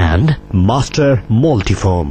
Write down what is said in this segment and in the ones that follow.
And Master Multifoam.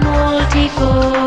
Multifoam।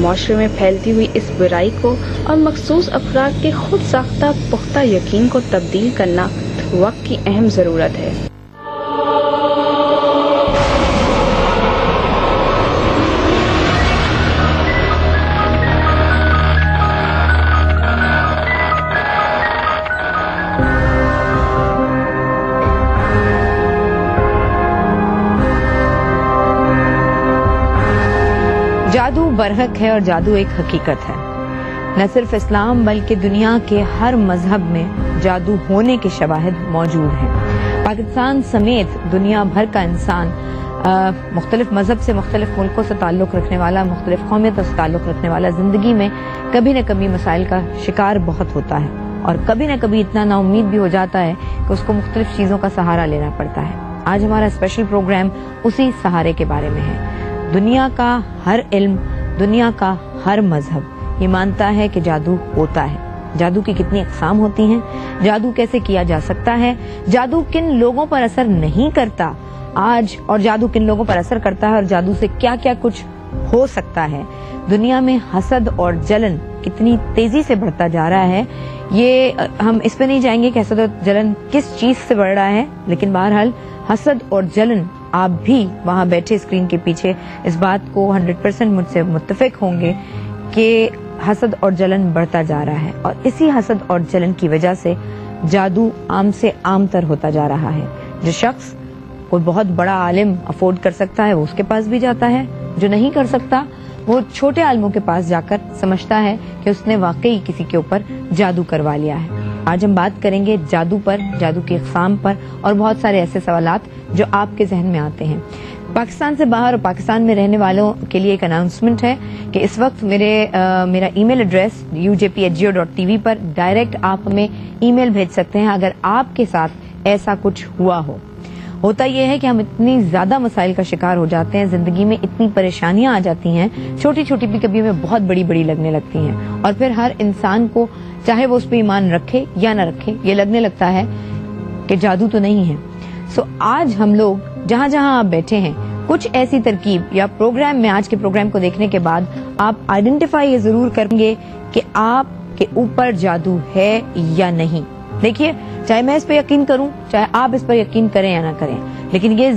معاشرے میں پھیلتی ہوئی اس برائی کو اور مخصوص افراد کے خود ساختہ پختہ یقین کو تبدیل کرنا وقت کی اہم ضرورت ہے۔ جادو برحق ہے اور جادو ایک حقیقت ہے۔ نہ صرف اسلام بلکہ دنیا کے ہر مذہب میں جادو ہونے کے شواہد موجود ہیں۔ پاکستان سمیت دنیا بھر کا انسان مختلف مذہب سے، مختلف ملکوں سے تعلق رکھنے والا، مختلف قومیتوں سے تعلق رکھنے والا زندگی میں کبھی نہ کبھی مسائل کا شکار بہت ہوتا ہے، اور کبھی نہ کبھی اتنا نا امید بھی ہو جاتا ہے کہ اس کو مختلف چیزوں کا سہارا لینا پڑتا ہے۔ آج ہمارا اسپیشل پروگرام اسی سہارے کے بارے میں ہے۔ دنیا کا ہر علم، دنیا کا ہر مذہب یہ مانتا ہے کہ جادو ہوتا ہے۔ جادو کی کتنی اقسام ہوتی ہیں، جادو کیسے کیا جا سکتا ہے، جادو کن لوگوں پر اثر نہیں کرتا آج، اور جادو کن لوگوں پر اثر کرتا ہے، اور جادو سے کیا کیا کچھ ہو سکتا ہے۔ دنیا میں حسد اور جلن کتنی تیزی سے بڑھتا جا رہا ہے، یہ ہم اس پہ نہیں جائیں گے کہ حسد اور جلن کس چیز سے بڑھ رہا ہے، لیکن بہرحال حسد اور جلن، آپ بھی وہاں بیٹھے اسکرین کے پیچھے اس بات کو 100% مجھ سے متفق ہوں گے کہ حسد اور جلن بڑھتا جا رہا ہے، اور اسی حسد اور جلن کی وجہ سے جادو عام سے عام تر ہوتا جا رہا ہے۔ جو شخص کوئی بہت بڑا عالم افورڈ کر سکتا ہے وہ اس کے پاس بھی جاتا ہے، جو نہیں کر سکتا وہ چھوٹے عالموں کے پاس جا کر سمجھتا ہے کہ اس نے واقعی کسی کے اوپر جادو کروا لیا ہے۔ آج ہم بات کریں گے جادو پر، جادو کی اقسام پر، اور بہت سارے ایسے سوالات جو آپ کے ذہن میں آتے ہیں۔ پاکستان سے باہر اور پاکستان میں رہنے والوں کے لیے ایک اناؤنسمنٹ ہے کہ اس وقت میرا ای میل ایڈریس ujp@jio.tv پر ڈائریکٹ آپ ہمیں ای میل بھیج سکتے ہیں اگر آپ کے ساتھ ایسا کچھ ہوا ہو۔ ہوتا یہ ہے کہ ہم اتنی زیادہ مسائل کا شکار ہو جاتے ہیں، زندگی میں اتنی پریشانیاں آ جاتی ہیں، چھوٹی چھوٹی بھی کبھی ہمیں بہت بڑی بڑی لگنے لگتی ہیں، اور پھر ہر انسان کو چاہے وہ اس پہ ایمان رکھے یا نہ رکھے یہ لگنے لگتا ہے کہ جادو تو نہیں ہے۔ سو آج ہم لوگ جہاں جہاں آپ بیٹھے ہیں کچھ ایسی ترکیب یا پروگرام میں آج کے پروگرام کو دیکھنے کے بعد آپ آئیڈینٹیفائی یہ ضرور کریں گے کہ آپ کے اوپر جادو ہے یا نہیں۔ دیکھیے، چاہے میں اس پہ یقین کروں، چاہے آپ اس پر یقین کریں یا نہ کریں، لیکن یہ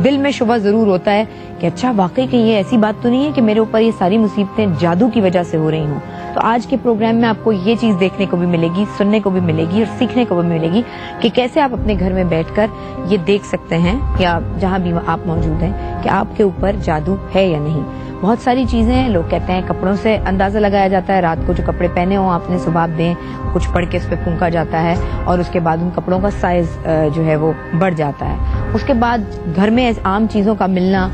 دل میں شبہ ضرور ہوتا ہے کہ اچھا واقعی کہ یہ ایسی بات تو نہیں ہے کہ میرے اوپر یہ ساری مصیبتیں جادو کی وجہ سے ہو رہی ہوں۔ تو آج کے پروگرام میں آپ کو یہ چیز دیکھنے کو بھی ملے گی، سننے کو بھی ملے گی، اور سیکھنے کو بھی ملے گی کہ کیسے آپ اپنے گھر میں بیٹھ کر یہ دیکھ سکتے ہیں یا جہاں بھی آپ موجود ہیں کہ آپ کے اوپر جادو ہے یا نہیں۔ بہت ساری چیزیں ہیں، لوگ کہتے ہیں کپڑوں سے اندازہ لگایا جاتا ہے، رات کو جو کپڑے پہنے ہوں آپ نے صبح دیں، کچھ پڑھ کے اس پہ پھونکا جاتا ہے، اور اس کے بعد ان کپڑوں کا سائز جو ہے وہ بڑھ جاتا ہے۔ اس کے بعد گھر میں عام چیزوں کا ملنا،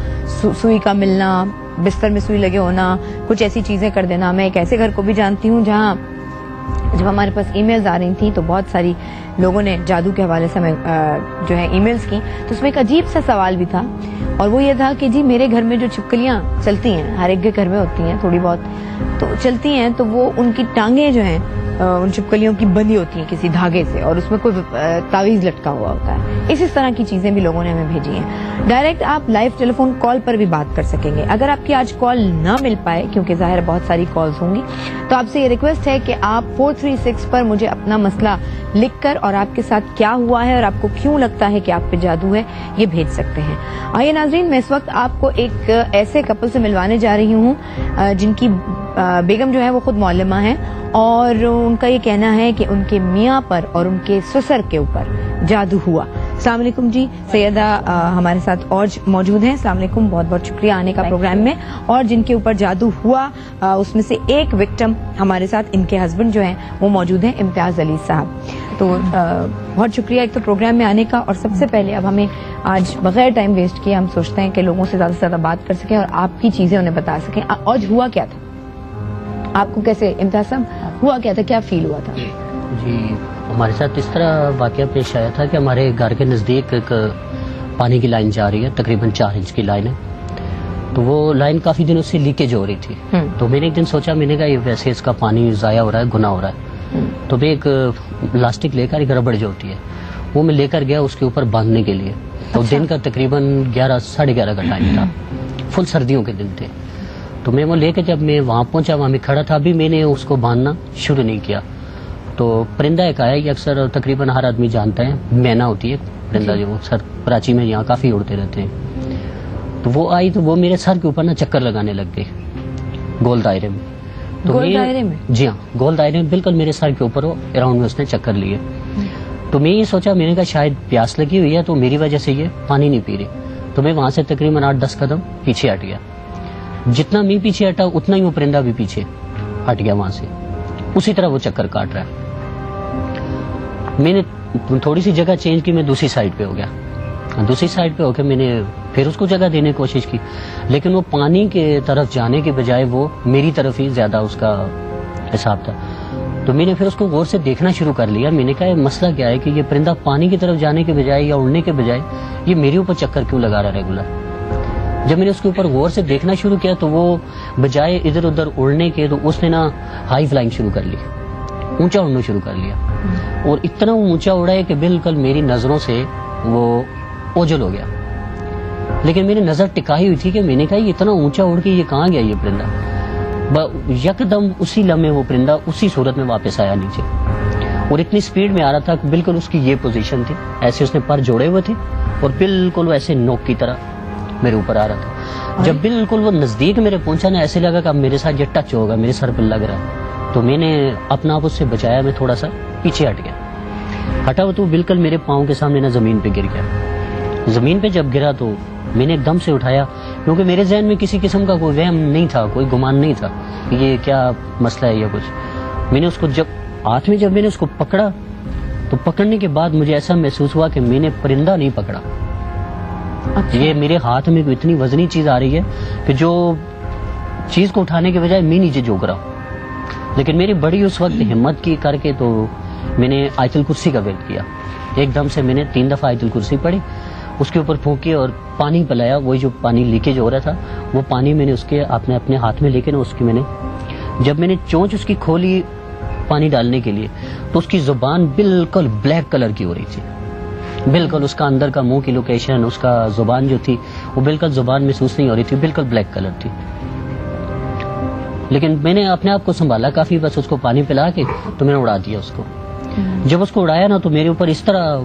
سوئی کا ملنا، بستر میں سوئی لگے ہونا، کچھ ایسی چیزیں کر دینا۔ میں ایک ایسے گھر کو بھی جانتی ہوں جہاں جب ہمارے پاس ای میلز آ رہی تھیں تو بہت ساری لوگوں نے جادو کے حوالے سے ہمیں جو ہے ای میلز کی، تو اس میں ایک عجیب سا سوال بھی تھا، اور وہ یہ تھا کہ جی میرے گھر میں جو چھپکلیاں چلتی ہیں، ہر ایک کے گھر میں ہوتی ہیں تھوڑی بہت تو چلتی ہیں، تو وہ ان کی ٹانگیں جو ہیں ان چھپکلیوں کی بندھی ہوتی ہیں کسی دھاگے سے، اور اس میں کوئی تعویذ لٹکا ہوا ہوتا ہے۔ اس طرح کی چیزیں بھی لوگوں نے ہمیں بھیجی ہیں۔ ڈائریکٹ آپ لائیو ٹیلی فون کال پر بھی بات کر سکیں گے۔ اگر آپ کی آج کال نہ مل پائے، کیونکہ ظاہر بہت ساری کالز ہوں گی، تو آپ سے یہ ریکویسٹ ہے کہ آپ 436 پر مجھے اپنا مسئلہ لکھ کر اور آپ کے ساتھ کیا ہوا ہے اور آپ کو کیوں لگتا ہے کہ آپ پہ جادو ہے یہ بھیج سکتے ہیں۔ آئیے ناظرین، میں اس وقت آپ کو ایک ایسے کپل سے ملوانے جا رہی ہوں جن کی بیگم جو ہے وہ خود معلمہ ہیں، اور ان کا یہ کہنا ہے کہ ان کے میاں پر اور ان کے سسر کے اوپر جادو ہوا۔ السلام علیکم جی، سیدہ ہمارے ساتھ اور موجود ہیں۔ السلام علیکم، بہت بہت شکریہ آنے کا پروگرام میں۔ اور جن کے اوپر جادو ہوا اس میں سے ایک وکٹم ہمارے ساتھ ان کے ہسبینڈ جو ہیں وہ موجود ہیں، امتیاز علی صاحب۔ تو بہت شکریہ ایک تو پروگرام میں آنے کا، اور سب سے پہلے اب ہمیں آج بغیر ٹائم ویسٹ کیے ہم سوچتے ہیں کہ لوگوں سے زیادہ سے زیادہ بات کر سکیں اور آپ کی چیزیں انہیں بتا سکیں۔ آج ہوا کیا تھا آپ کو، کیسے امتیاز صاحب ہوا کیا تھا، کیا فیل ہوا تھا؟ جی ہمارے ساتھ اس طرح واقعہ پیش آیا تھا کہ ہمارے گھر کے نزدیک ایک پانی کی لائن جا رہی ہے، تقریباً 4 انچ کی لائن ہے، تو وہ لائن کافی دنوں سے لیکیج ہو رہی تھی۔ تو میں نے ایک دن سوچا، میں نے کہا یہ ویسے اس کا پانی ضائع ہو رہا ہے، گناہ ہو رہا ہے، تو میں ایک پلاسٹک لے کر، ایک ربڑ جو ہوتی ہے وہ میں لے کر گیا اس کے اوپر باندھنے کے لیے۔ تو دن کا تقریباً 11 ساڑھے 11 کا ٹائم تھا، فل سردیوں کے دن تھے۔ تو میں وہ لے کے جب میں وہاں پہنچا، وہاں میں کھڑا تھا، ابھی میں نے اس کو باندھنا شروع نہیں کیا تو پرندہ ایک آیا، یہ اکثر تقریباً ہر آدمی جانتا ہے، مینا ہوتی ہے پرندہ جو سر کراچی میں یہاں کافی اڑتے رہتے ہیں. تو وہ آئی تو وہ میرے سر کے اوپر نا چکر لگانے لگ گئی گول دائرے میں. تو گول دائرے میں؟ جی ہاں، گول دائرے میں بالکل میرے سر کے اوپر وہ اراؤنڈ میں اس نے چکر لیے. تو میں یہ سوچا، میں نے کہا شاید پیاس لگی ہوئی ہے تو میری وجہ سے یہ پانی نہیں پی رہی. تو میں وہاں سے تقریباً 8-10 قدم پیچھے ہٹ گیا. جتنا میں پیچھے ہٹا اتنا ہی وہ پرندہ بھی پیچھے ہٹ گیا وہاں سے، اسی طرح وہ چکر کاٹ رہا ہے. میں نے تھوڑی سی جگہ چینج کی، میں دوسری سائڈ پہ ہو گیا. دوسری سائڈ پہ ہو کے میں نے پھر اس کو جگہ دینے کی کوشش کی، لیکن وہ پانی کے طرف جانے کے بجائے وہ میری طرف ہی زیادہ اس کا حساب تھا. تو میں نے پھر اس کو غور سے دیکھنا شروع کر لیا. میں نے کہا یہ مسئلہ کیا ہے کہ یہ پرندہ پانی کی طرف جانے کے بجائے یا اڑنے کے بجائے یہ میرے اوپر چکر کیوں لگا رہا ہے ریگولر. جب میں نے اس کے اوپر غور سے دیکھنا شروع کیا تو وہ بجائے ادھر ادھر اڑنے کے تو اس نے نا ہائی فلائنگ شروع کر لی، اونچا اڑنا شروع کر لیا. اور اتنا اونچا اڑا ہے کہ بالکل میری نظروں سے وہ اوجھل ہو گیا. لیکن میں نے نظر ٹکائی ہوئی تھی کہ میں نے کہا یہ اتنا اونچا اڑ کے یہ کہاں گیا یہ پرندہ. یکدم اسی لمحے وہ پرندہ اسی صورت میں واپس آیا نیچے، اور اتنی سپیڈ میں آ رہا تھا کہ بالکل اس کی یہ پوزیشن تھی، ایسے اس نے پر جوڑے ہوئے تھے اور بالکل وہ ایسے نوک کی طرح میرے اوپر آ رہا تھا. جب بالکل وہ نزدیک میرے پہنچا نا، ایسے لگا کہ اب میرے ساتھ یہ ٹچ ہوگا، میرے سر پہ لگ رہا ہے. تو میں نے اپنا آپ اس سے بچایا، میں تھوڑا سا پیچھے ہٹ گیا. ہٹا تو بالکل میرے پاؤں کے سامنے نا زمین پہ گر گیا. زمین پہ جب گرا تو میں نے ایک دم سے اٹھایا، کیونکہ میرے ذہن میں کسی قسم کا کوئی وہم نہیں تھا، کوئی گمان نہیں تھا کہ یہ کیا مسئلہ ہے یا کچھ. میں نے اس کو جب ہاتھ میں میں نے اس کو پکڑا تو پکڑنے کے بعد مجھے ایسا محسوس ہوا کہ میں نے پرندہ نہیں پکڑا. یہ میرے ہاتھ میں اتنی وزنی چیز آ رہی ہے کہ جو چیز کو اٹھانے کے بجائے میں نیچے جھک رہا ہوں. لیکن میری بڑی اس وقت ہمت کی کر کے تو میں نے آیت الکرسی کا ورد کیا. ایک دم سے میں نے 3 دفعہ آیت الکرسی پڑھی، اس کے اوپر پھونکی اور پانی پلایا. وہی جو پانی لیکیج ہو رہا تھا وہ پانی میں نے اس کے اپنے ہاتھ میں لے کے نا اس کی جب میں نے چونچ اس کی کھولی پانی ڈالنے کے لیے تو اس کی زبان بالکل بلیک کلر کی ہو رہی تھی. بالکل اس کا اندر کا منہ کی لوکیشن، اس کا زبان جو تھی وہ بالکل زبان محسوس نہیں ہو رہی تھی، بالکل بلیک کلر تھی. لیکن میں نے اپنے آپ کو سنبھالا کافی، بس اس کو پانی پلا کے تو میں نے اڑا دیا اس کو. جب اس کو اڑایا نا تو میرے اوپر اس طرح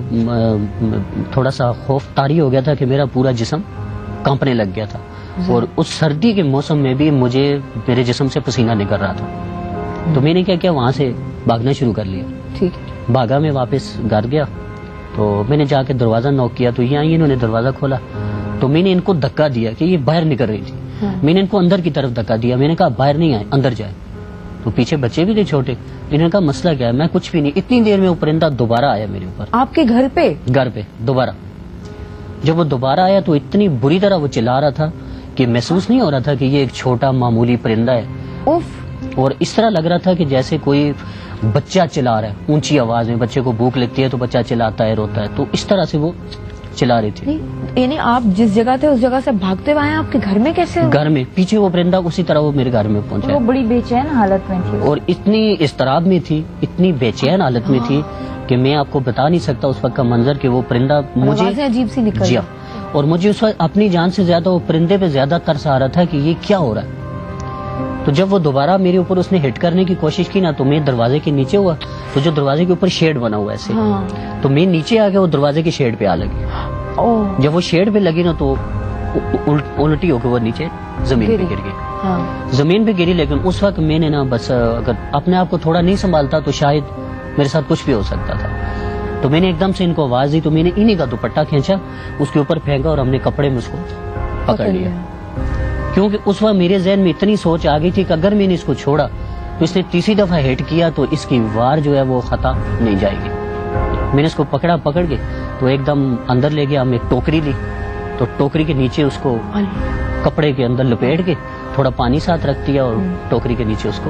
تھوڑا سا خوف طاری ہو گیا تھا کہ میرا پورا جسم کانپنے لگ گیا تھا. اور اس سردی کے موسم میں بھی مجھے میرے جسم سے پسینہ نکل رہا تھا. تو میں نے کیا کیا وہاں سے بھاگنا شروع کر لیا. ٹھیک بھاگا میں واپس گھر گیا تو میں نے جا کے دروازہ نوک کیا تو یہ آئی، انہوں نے دروازہ کھولا تو میں نے ان کو دھکا دیا کہ یہ باہر نکل رہی تھی. میں نے ان کو اندر کی طرف دھکا دیا. میں نے کہا باہر نہیں آئے، اندر جائے. تو پیچھے بچے بھی تھے چھوٹے، انہوں نے کہا مسئلہ کیا ہے؟ میں کچھ بھی نہیں. اتنی دیر میں وہ پرندہ دوبارہ آیا میرے اوپر. آپ کے گھر پہ دوبارہ. جب وہ دوبارہ آیا تو اتنی بری طرح وہ چلا رہا تھا کہ محسوس نہیں ہو رہا تھا کہ یہ ایک چھوٹا معمولی پرندہ ہے. اور اس طرح لگ رہا تھا کہ جیسے کوئی بچہ چلا رہا ہے اونچی آواز میں. بچے کو بھوک لگتی ہے تو بچہ چلاتا ہے، روتا ہے، تو اس طرح سے وہ چلا رہی تھی. یعنی آپ جس جگہ تھے اس جگہ سے بھاگتے ہوئے آپ کے گھر میں کیسے؟ گھر میں پیچھے وہ پرندہ اسی طرح وہ میرے گھر میں پہنچا. وہ بڑی بے چین حالت میں تھی اور اتنی اضطراب میں تھی، اتنی بے چین حالت میں تھی کہ میں آپ کو بتا نہیں سکتا اس وقت کا منظر کہ وہ پرندہ مجھے عجیب سی نکل. جی اور مجھے اس وقت اپنی جان سے زیادہ وہ پرندے پہ زیادہ ترس آ رہا تھا کہ یہ کیا ہو رہا ہے. تو جب وہ دوبارہ میرے اوپر اس نے ہٹ کرنے کی کوشش کی نا تو میں دروازے کے نیچے ہوا تو جو دروازے کے اوپر شیڈ بنا ہوا ایسے تو میں نیچے آ کے وہ دروازے کی شیڈ پہ آ لگی. جب وہ شیڈ پہ لگی نا تو الٹی ہو کے وہ نیچے زمین پہ گر گئی. زمین پہ گری. لیکن اس وقت میں نے نا بس اگر اپنے آپ کو تھوڑا نہیں سنبھالتا تو شاید میرے ساتھ کچھ بھی ہو سکتا تھا. تو میں نے ایک دم سے ان کو آواز دی تو میں نے انہی کا دوپٹہ کھینچا، اس کے اوپر پھینکا اور ہم نے کپڑے میں اس کو پکڑ لیا. کیونکہ اس وقت میرے ذہن میں اتنی سوچ آ گئی تھی کہ اگر میں نے اس کو چھوڑا تو اس نے تیسری دفعہ ہٹ کیا تو اس کی وار جو ہے وہ خطا نہیں جائے گی. میں نے اس کو پکڑ کے تو ایک دم اندر لے گیا. ہم ایک ٹوکری لی تو ٹوکری کے نیچے اس کو کپڑے کے اندر لپیٹ کے تھوڑا پانی ساتھ رکھ دیا اور ٹوکری کے نیچے اس کو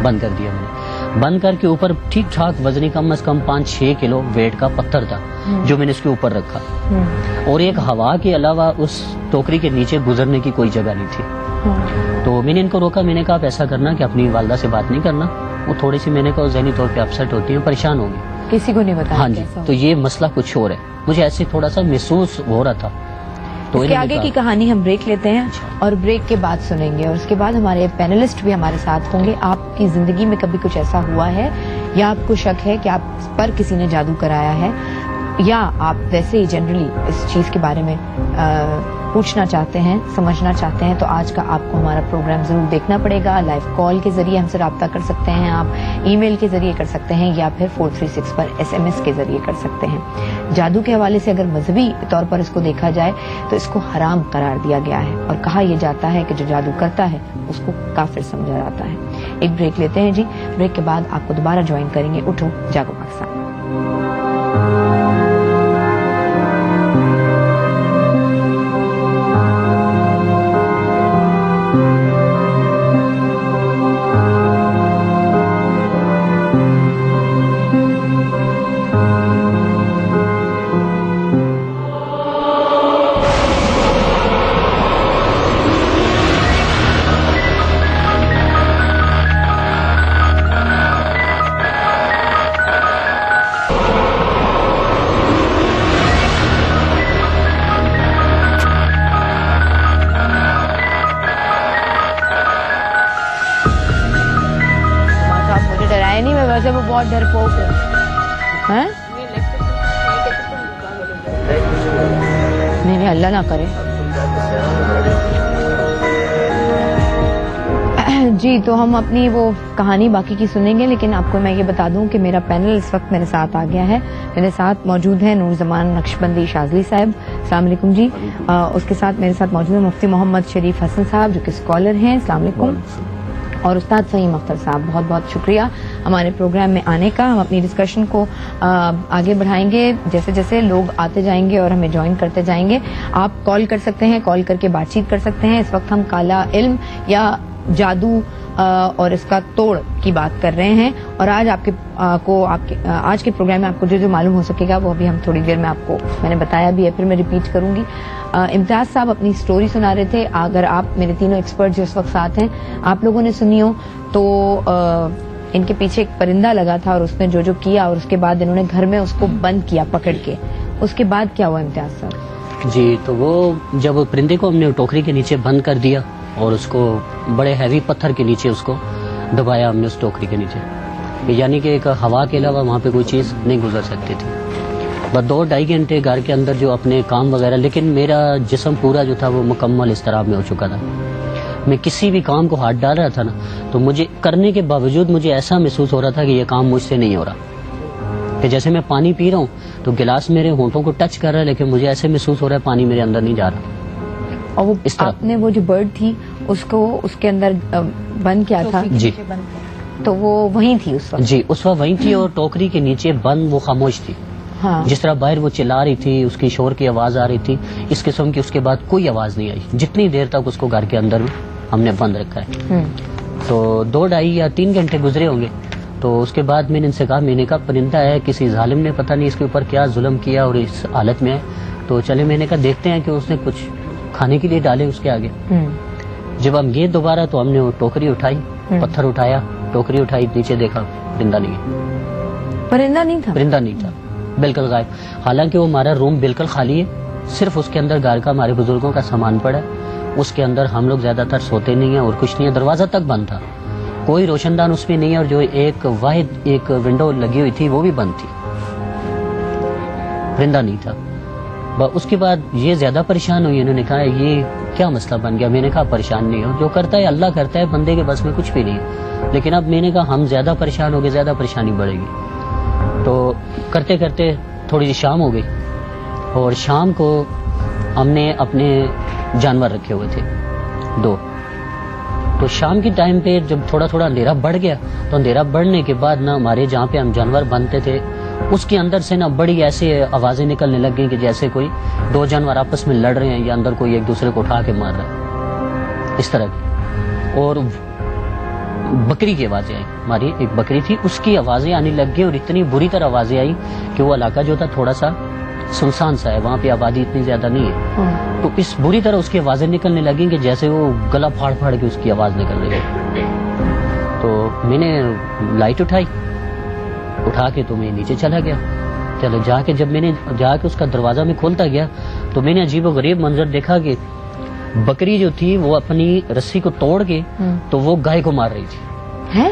بند کر دیا. میں نے بند کر کے اوپر ٹھیک ٹھاک وزنی کم از کم 5-6 کلو ویٹ کا پتھر تھا جو میں نے اس کے اوپر رکھا. اور ایک ہوا کے علاوہ اس ٹوکری کے نیچے گزرنے کی کوئی جگہ نہیں تھی. تو میں نے ان کو روکا. میں نے کہا آپ ایسا کرنا کہ اپنی والدہ سے بات نہیں کرنا، وہ تھوڑی سی میں نے کہا ذہنی طور پہ اپسیٹ ہوتی ہیں، پریشان ہوگی، کسی کو نہیں بتایا. ہاں جی. تو یہ مسئلہ کچھ اور ہے. مجھے ایسے تھوڑا سا محسوس ہو رہا تھا تو اس کے آگے کی کہانی ہم بریک لیتے ہیں اور بریک کے بعد سنیں گے، اور اس کے بعد ہمارے پینلسٹ بھی ہمارے ساتھ ہوں گے. آپ کی زندگی میں کبھی کچھ ایسا ہوا ہے یا آپ کو شک ہے کہ آپ پر کسی نے جادو کرایا ہے، یا آپ ویسے ہی جنرلی اس چیز کے بارے میں پوچھنا چاہتے ہیں، سمجھنا چاہتے ہیں، تو آج کا آپ کو ہمارا پروگرام ضرور دیکھنا پڑے گا. لائیو کال کے ذریعے ہم سے رابطہ کر سکتے ہیں، آپ ای میل کے ذریعے کر سکتے ہیں، یا پھر 436 پر SMS کے ذریعے کر سکتے ہیں. جادو کے حوالے سے اگر مذہبی طور پر اس کو دیکھا جائے تو اس کو حرام قرار دیا گیا ہے، اور کہا یہ جاتا ہے کہ جو جادو کرتا ہے اس کو کافر سمجھا جاتا ہے. ایک بریک لیتے ہیں جی، بریک کے بعد آپ کو دوبارہ جوائن کریں گے. اٹھو جاگو پاکستان. وہ بہت ڈرپوک ہے. نہیں اللہ نہ کرے. جی تو ہم اپنی وہ کہانی باقی کی سنیں گے، لیکن آپ کو میں یہ بتا دوں کہ میرا پینل اس وقت میرے ساتھ آ گیا ہے. میرے ساتھ موجود ہیں نور زمان نقشبندی شاذلی صاحب، السلام علیکم جی. اس کے ساتھ میرے ساتھ موجود ہیں مفتی محمد شریف حسن صاحب جو کہ اسکالر ہیں، السلام علیکم. اور استاد فہیم اختر صاحب، بہت بہت شکریہ ہمارے پروگرام میں آنے کا. ہم اپنی ڈسکشن کو آگے بڑھائیں گے جیسے جیسے لوگ آتے جائیں گے اور ہمیں جوائن کرتے جائیں گے. آپ کال کر سکتے ہیں، کال کر کے بات چیت کر سکتے ہیں. اس وقت ہم کالا علم یا جادو اور اس کا توڑ کی بات کر رہے ہیں، اور آج آپ کے آج کے پروگرام میں آپ کو جو معلوم ہو سکے گا وہ ابھی ہم تھوڑی دیر میں آپ کو میں نے بتایا بھی ہے، پھر میں ریپیٹ کروں گی. امتیاز صاحب اپنی سٹوری سنا رہے تھے. اگر آپ میرے تینوں ایکسپرٹ جو اس وقت ساتھ ہیں آپ لوگوں نے سنی ہو تو ان کے پیچھے ایک پرندہ لگا تھا اور اس نے جو کیا، اور اس کے بعد انہوں نے گھر میں اس کو بند کیا پکڑ کے. اس کے بعد کیا ہوا امتیاز صاحب؟ جی تو وہ جب پرندے کو ہم نے ٹوکری کے نیچے بند کر دیا اور اس کو بڑے ہیوی پتھر کے نیچے اس کو دبایا ہم نے اس ٹوکری کے نیچے، یعنی کہ ایک ہوا کے علاوہ وہاں پہ کوئی چیز نہیں گزر سکتی تھی. بس 2-2.5 گھنٹے گھر کے اندر جو اپنے کام وغیرہ، لیکن میرا جسم پورا جو تھا وہ مکمل اضطراب میں ہو چکا تھا. میں کسی بھی کام کو ہاتھ ڈال رہا تھا نا تو مجھے کرنے کے باوجود مجھے ایسا محسوس ہو رہا تھا کہ یہ کام مجھ سے نہیں ہو رہا. کہ جیسے میں پانی پی رہا ہوں تو گلاس میرے ہونٹوں کو ٹچ کر رہا ہے، لیکن مجھے ایسے محسوس ہو رہا ہے پانی میرے اندر نہیں جا رہا. اور وہ آپ نے وہ جو برڈ تھی اس کو اس کے اندر بند کیا تھا؟ جی تو وہ وہیں تھی اس وقت؟ جی اس وقت وہیں تھی، اور ٹوکری کے نیچے بند وہ خاموش تھی. ہاں. جس طرح باہر وہ چلا رہی تھی، اس کی شور کی آواز آ رہی تھی، اس قسم کی اس کے بعد کوئی آواز نہیں آئی جتنی دیر تک اس کو گھر کے اندر ہم نے بند رکھا ہے. تو 2-2.5 یا 3 گھنٹے گزرے ہوں گے. تو اس کے بعد میں نے ان سے کہا، میں نے کہا پرندہ ہے، کسی ظالم نے پتہ نہیں اس کے اوپر کیا ظلم کیا اور اس حالت میں ہے، تو چلے میں نے کہا دیکھتے ہیں کہ اس نے کچھ کھانے کے لیے ڈالے اس کے آگے. جب ہم گئے دوبارہ تو ہم نے وہ ٹوکری اٹھائی، پتھر اٹھایا، ٹوکری اٹھائی، نیچے دیکھا پرندہ نہیں ہے. پرندہ نہیں تھا؟ پرندہ نہیں تھا، بالکل غائب. حالانکہ وہ ہمارا روم بالکل خالی ہے، صرف اس کے اندر گھر کا ہمارے بزرگوں کا سامان پڑا ہے. اس کے اندر ہم لوگ زیادہ تر سوتے نہیں ہیں اور کچھ نہیں ہے. دروازہ تک بند تھا، کوئی روشن دان اس میں نہیں ہے، اور جو ایک واحد ایک ونڈو لگی ہوئی تھی وہ بھی بند تھی. پرندہ نہیں تھا. اس کے بعد یہ زیادہ پریشان ہوئی، انہوں نے کہا یہ کیا مسئلہ بن گیا. میں نے کہا پریشان نہیں ہو، جو کرتا ہے اللہ کرتا ہے، بندے کے بس میں کچھ بھی نہیں ہے. لیکن اب میں نے کہا ہم زیادہ پریشان ہو گئے، زیادہ پریشانی بڑھے گی. تو کرتے کرتے تھوڑی سی شام ہو گئی، اور شام کو ہم نے اپنے جانور رکھے ہوئے تھے 2. تو شام کی ٹائم پہ جب تھوڑا تھوڑا اندھیرا بڑھ گیا تو اندھیرا بڑھنے کے بعد نا ہمارے جہاں پہ ہم جانور بنتے تھے اس کے اندر سے نا بڑی ایسے آوازیں نکلنے لگ گئی کہ جیسے کوئی 2 جانور آپس میں لڑ رہے ہیں یا اندر کوئی ایک دوسرے کو اٹھا کے مار رہا ہے، اس طرح کی. اور بکری کی آوازیں آئی، ہماری ایک بکری تھی اس کی آوازیں آنے لگ گئی، اور اتنی بری طرح آوازیں آئی کہ وہ علاقہ جو تھا تھوڑا سا سنسان سا ہے، وہاں پہ آبادی اتنی زیادہ نہیں ہے. تو اس بری طرح اس کی آوازیں نکلنے لگیں کہ جیسے وہ گلا پھاڑ پھاڑ کے اس کی آواز نکل رہی ہے. تو میں نے لائٹ اٹھا کے تو میں نیچے چلا گیا. چلو جا کے جب میں نے جا کے اس کا دروازہ میں کھولتا گیا تو میں نے عجیب و غریب منظر دیکھا کہ بکری جو تھی وہ اپنی رسی کو توڑ کے تو وہ گائے کو مار رہی تھی.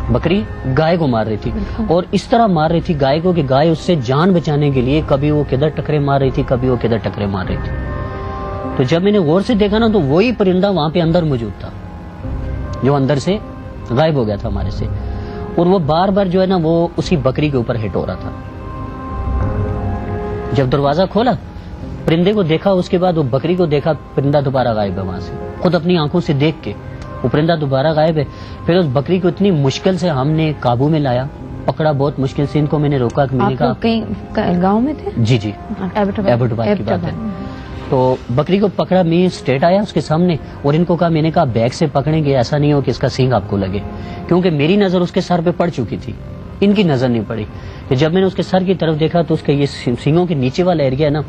بکری گائے کو مار رہی تھی اور اس طرح مار رہی تھی گائے کو کہ گائے اس سے جان بچانے کے لیے کبھی وہ کدھر ٹکرے مار رہی تھی, کبھی وہ کدھر ٹکرے مار رہی تھی. تو جب میں نے غور سے دیکھا نا تو وہی پرندہ وہاں پہ اندر موجود تھا جو اندر سے غائب ہو گیا تھا ہمارے سے, اور وہ بار بار جو ہے نا وہ اسی بکری کے اوپر ہٹ ہو رہا تھا. جب دروازہ کھولا پرندے کو دیکھا, اس کے بعد وہ بکری کو دیکھا, پرندہ دوبارہ غائب ہے وہاں سے. خود اپنی آنکھوں سے دیکھ کے وہ پرندہ دوبارہ غائب ہے. پھر اس بکری کو اتنی مشکل سے ہم نے قابو میں لایا, پکڑا بہت مشکل سے. ان کو میں نے روکا کہ میں نے کہا کہیں گاؤں میں تھے. جی جی ایبٹ آباد کی بات ہے. تو بکری کو پکڑا, میں اسٹیٹ آیا اس کے سامنے اور ان کو کہا, میں نے کہا بیک سے پکڑیں گے, ایسا نہیں ہو کہ اس کا سینگ آپ کو لگے, کیونکہ میری نظر اس کے سر پہ پڑ چکی تھی, ان کی نظر نہیں پڑی. کہ جب میں نے اس کے سر کی طرف دیکھا تو اس کا یہ سینگوں کے نیچے والا ایریا ہے نا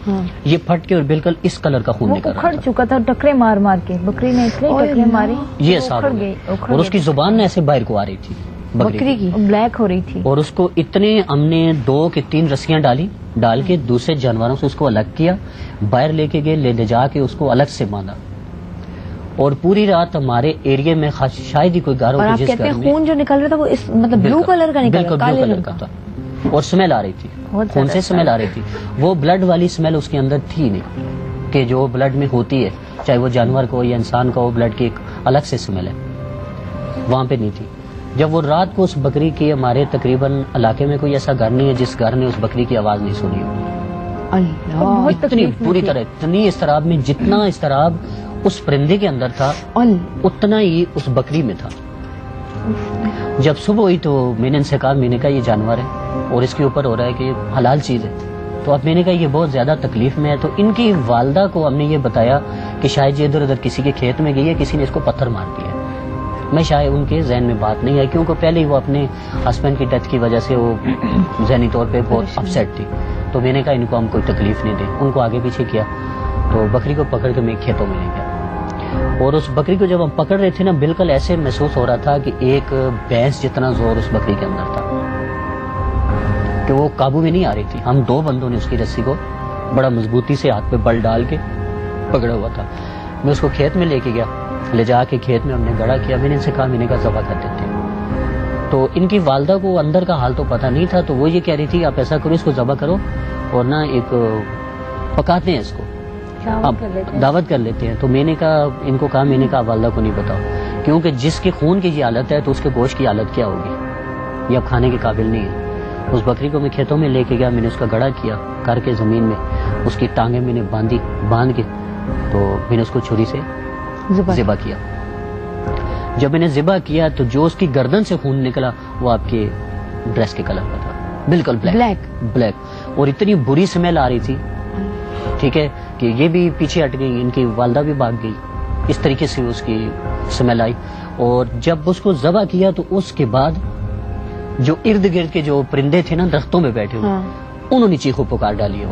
یہ پھٹ کے اور بالکل اس کلر کا خون نکل رہا تھا. چکا تھا ٹکرے مار مار کے, بکری نے اس لیے ٹکرے ماری یہ احساس ہو گیا, اور اس کی زبان ایسے باہر کو آ رہی تھی بکری کی, بلیک ہو رہی تھی. اور اس کو اتنے ہم نے 2 کہ 3 رسیاں ڈال کے دوسرے جانوروں سے اس کو الگ کیا, باہر لے کے گئے, لے جا کے اس کو الگ سے باندھا, اور پوری رات ہمارے ایریا میں شاید ہی کوئی گھر ہو جس گھر میں خون جو نکل رہا تھا وہ مطلب بلو کلر کا نکل رہا, کالے کلر کا تھا, اور سمیل آ رہی تھی, خون سے سمیل آ رہی تھی. وہ بلڈ والی سمیل اس کے اندر تھی نہیں کہ جو بلڈ میں ہوتی ہے, چاہے وہ جانور کو یا انسان کا ہو, بلڈ کی ایک الگ سے سمیل ہے, وہاں پہ نہیں تھی. جب وہ رات کو اس بکری کی, ہمارے تقریباً علاقے میں کوئی ایسا گھر نہیں ہے جس گھر نے اس بکری کی آواز نہیں سنی ہو. اتنی پوری طرح, اتنی اضطراب میں, جتنا اضطراب اس پرندے کے اندر تھا اتنا ہی اس بکری میں تھا. جب صبح ہوئی تو میں نے ان سے کہا, میں نے کہا یہ جانور ہے اور اس کے اوپر ہو رہا ہے کہ یہ حلال چیز ہے. تو اب میں نے کہا یہ بہت زیادہ تکلیف میں ہے. تو ان کی والدہ کو ہم نے یہ بتایا کہ شاید یہ ادھر ادھر کسی کے کھیت میں گئی ہے, کسی نے اس کو پتھر مار دیا. میں شاید ان کے ذہن میں بات نہیں آئی, کیونکہ پہلے ہی وہ اپنے ہسبینڈ کی ڈیتھ کی وجہ سے وہ ذہنی طور پہ بہت اپسیٹ تھی. تو میں نے کہا ان کو ہم کوئی تکلیف نہیں دیں. ان کو آگے پیچھے کیا تو بکری کو پکڑ کے میں کھیتوں میں لے گیا, اور اس بکری کو جب ہم پکڑ رہے تھے نا بالکل ایسے محسوس ہو رہا تھا کہ ایک بھینس جتنا زور اس بکری کے اندر تھا کہ وہ قابو میں نہیں آ رہی تھی. ہم 2 بندوں نے اس کی رسی کو بڑا مضبوطی سے ہاتھ پہ بل ڈال کے پکڑا ہوا تھا. میں اس کو کھیت میں لے کے گیا, لے جا کے کھیت میں ہم نے گڑا کیا. میں نے ان سے کہا, میں نے کہا ذبح کر دیتے. تو ان کی والدہ کو اندر کا حال تو پتہ نہیں تھا, تو وہ یہ کہہ رہی تھی آپ ایسا کرو, اس کو ذبح کرو اور نا ایک پکاتے ہیں, اس کو دعوت کر لیتے ہیں. تو میں نے کہا, ان کو کہا, میں نے کہا والدہ کو نہیں بتاؤ, کیونکہ جس کے خون کی یہ حالت ہے تو اس کے گوشت کی حالت کیا ہوگی, یہ اب کھانے کے قابل نہیں ہے. اس بکری کو میں کھیتوں میں لے کے گیا, میں نے اس کا گڑا کیا کر کے زمین میں, اس کی ٹانگیں میں نے باندھ کے تو میں نے اس کو چھری سے ذبح کیا. جب میں نے ذبح کیا تو جو اس کی گردن سے خون نکلا وہ آپ کے ڈریس کے کلر کا تھا, بالکل بلیک, اور اتنی بری سمیل آ رہی تھی, ٹھیک ہے, کہ یہ بھی پیچھے ہٹ گئی, ان کی والدہ بھی بھاگ گئی. اس طریقے سے اس کی سمیل آئی. اور جب اس کو ذبح کیا تو اس کے بعد جو ارد گرد کے جو پرندے تھے نا درختوں میں بیٹھے ہوئے, انہوں نے چیخو پکار ڈالی ہے.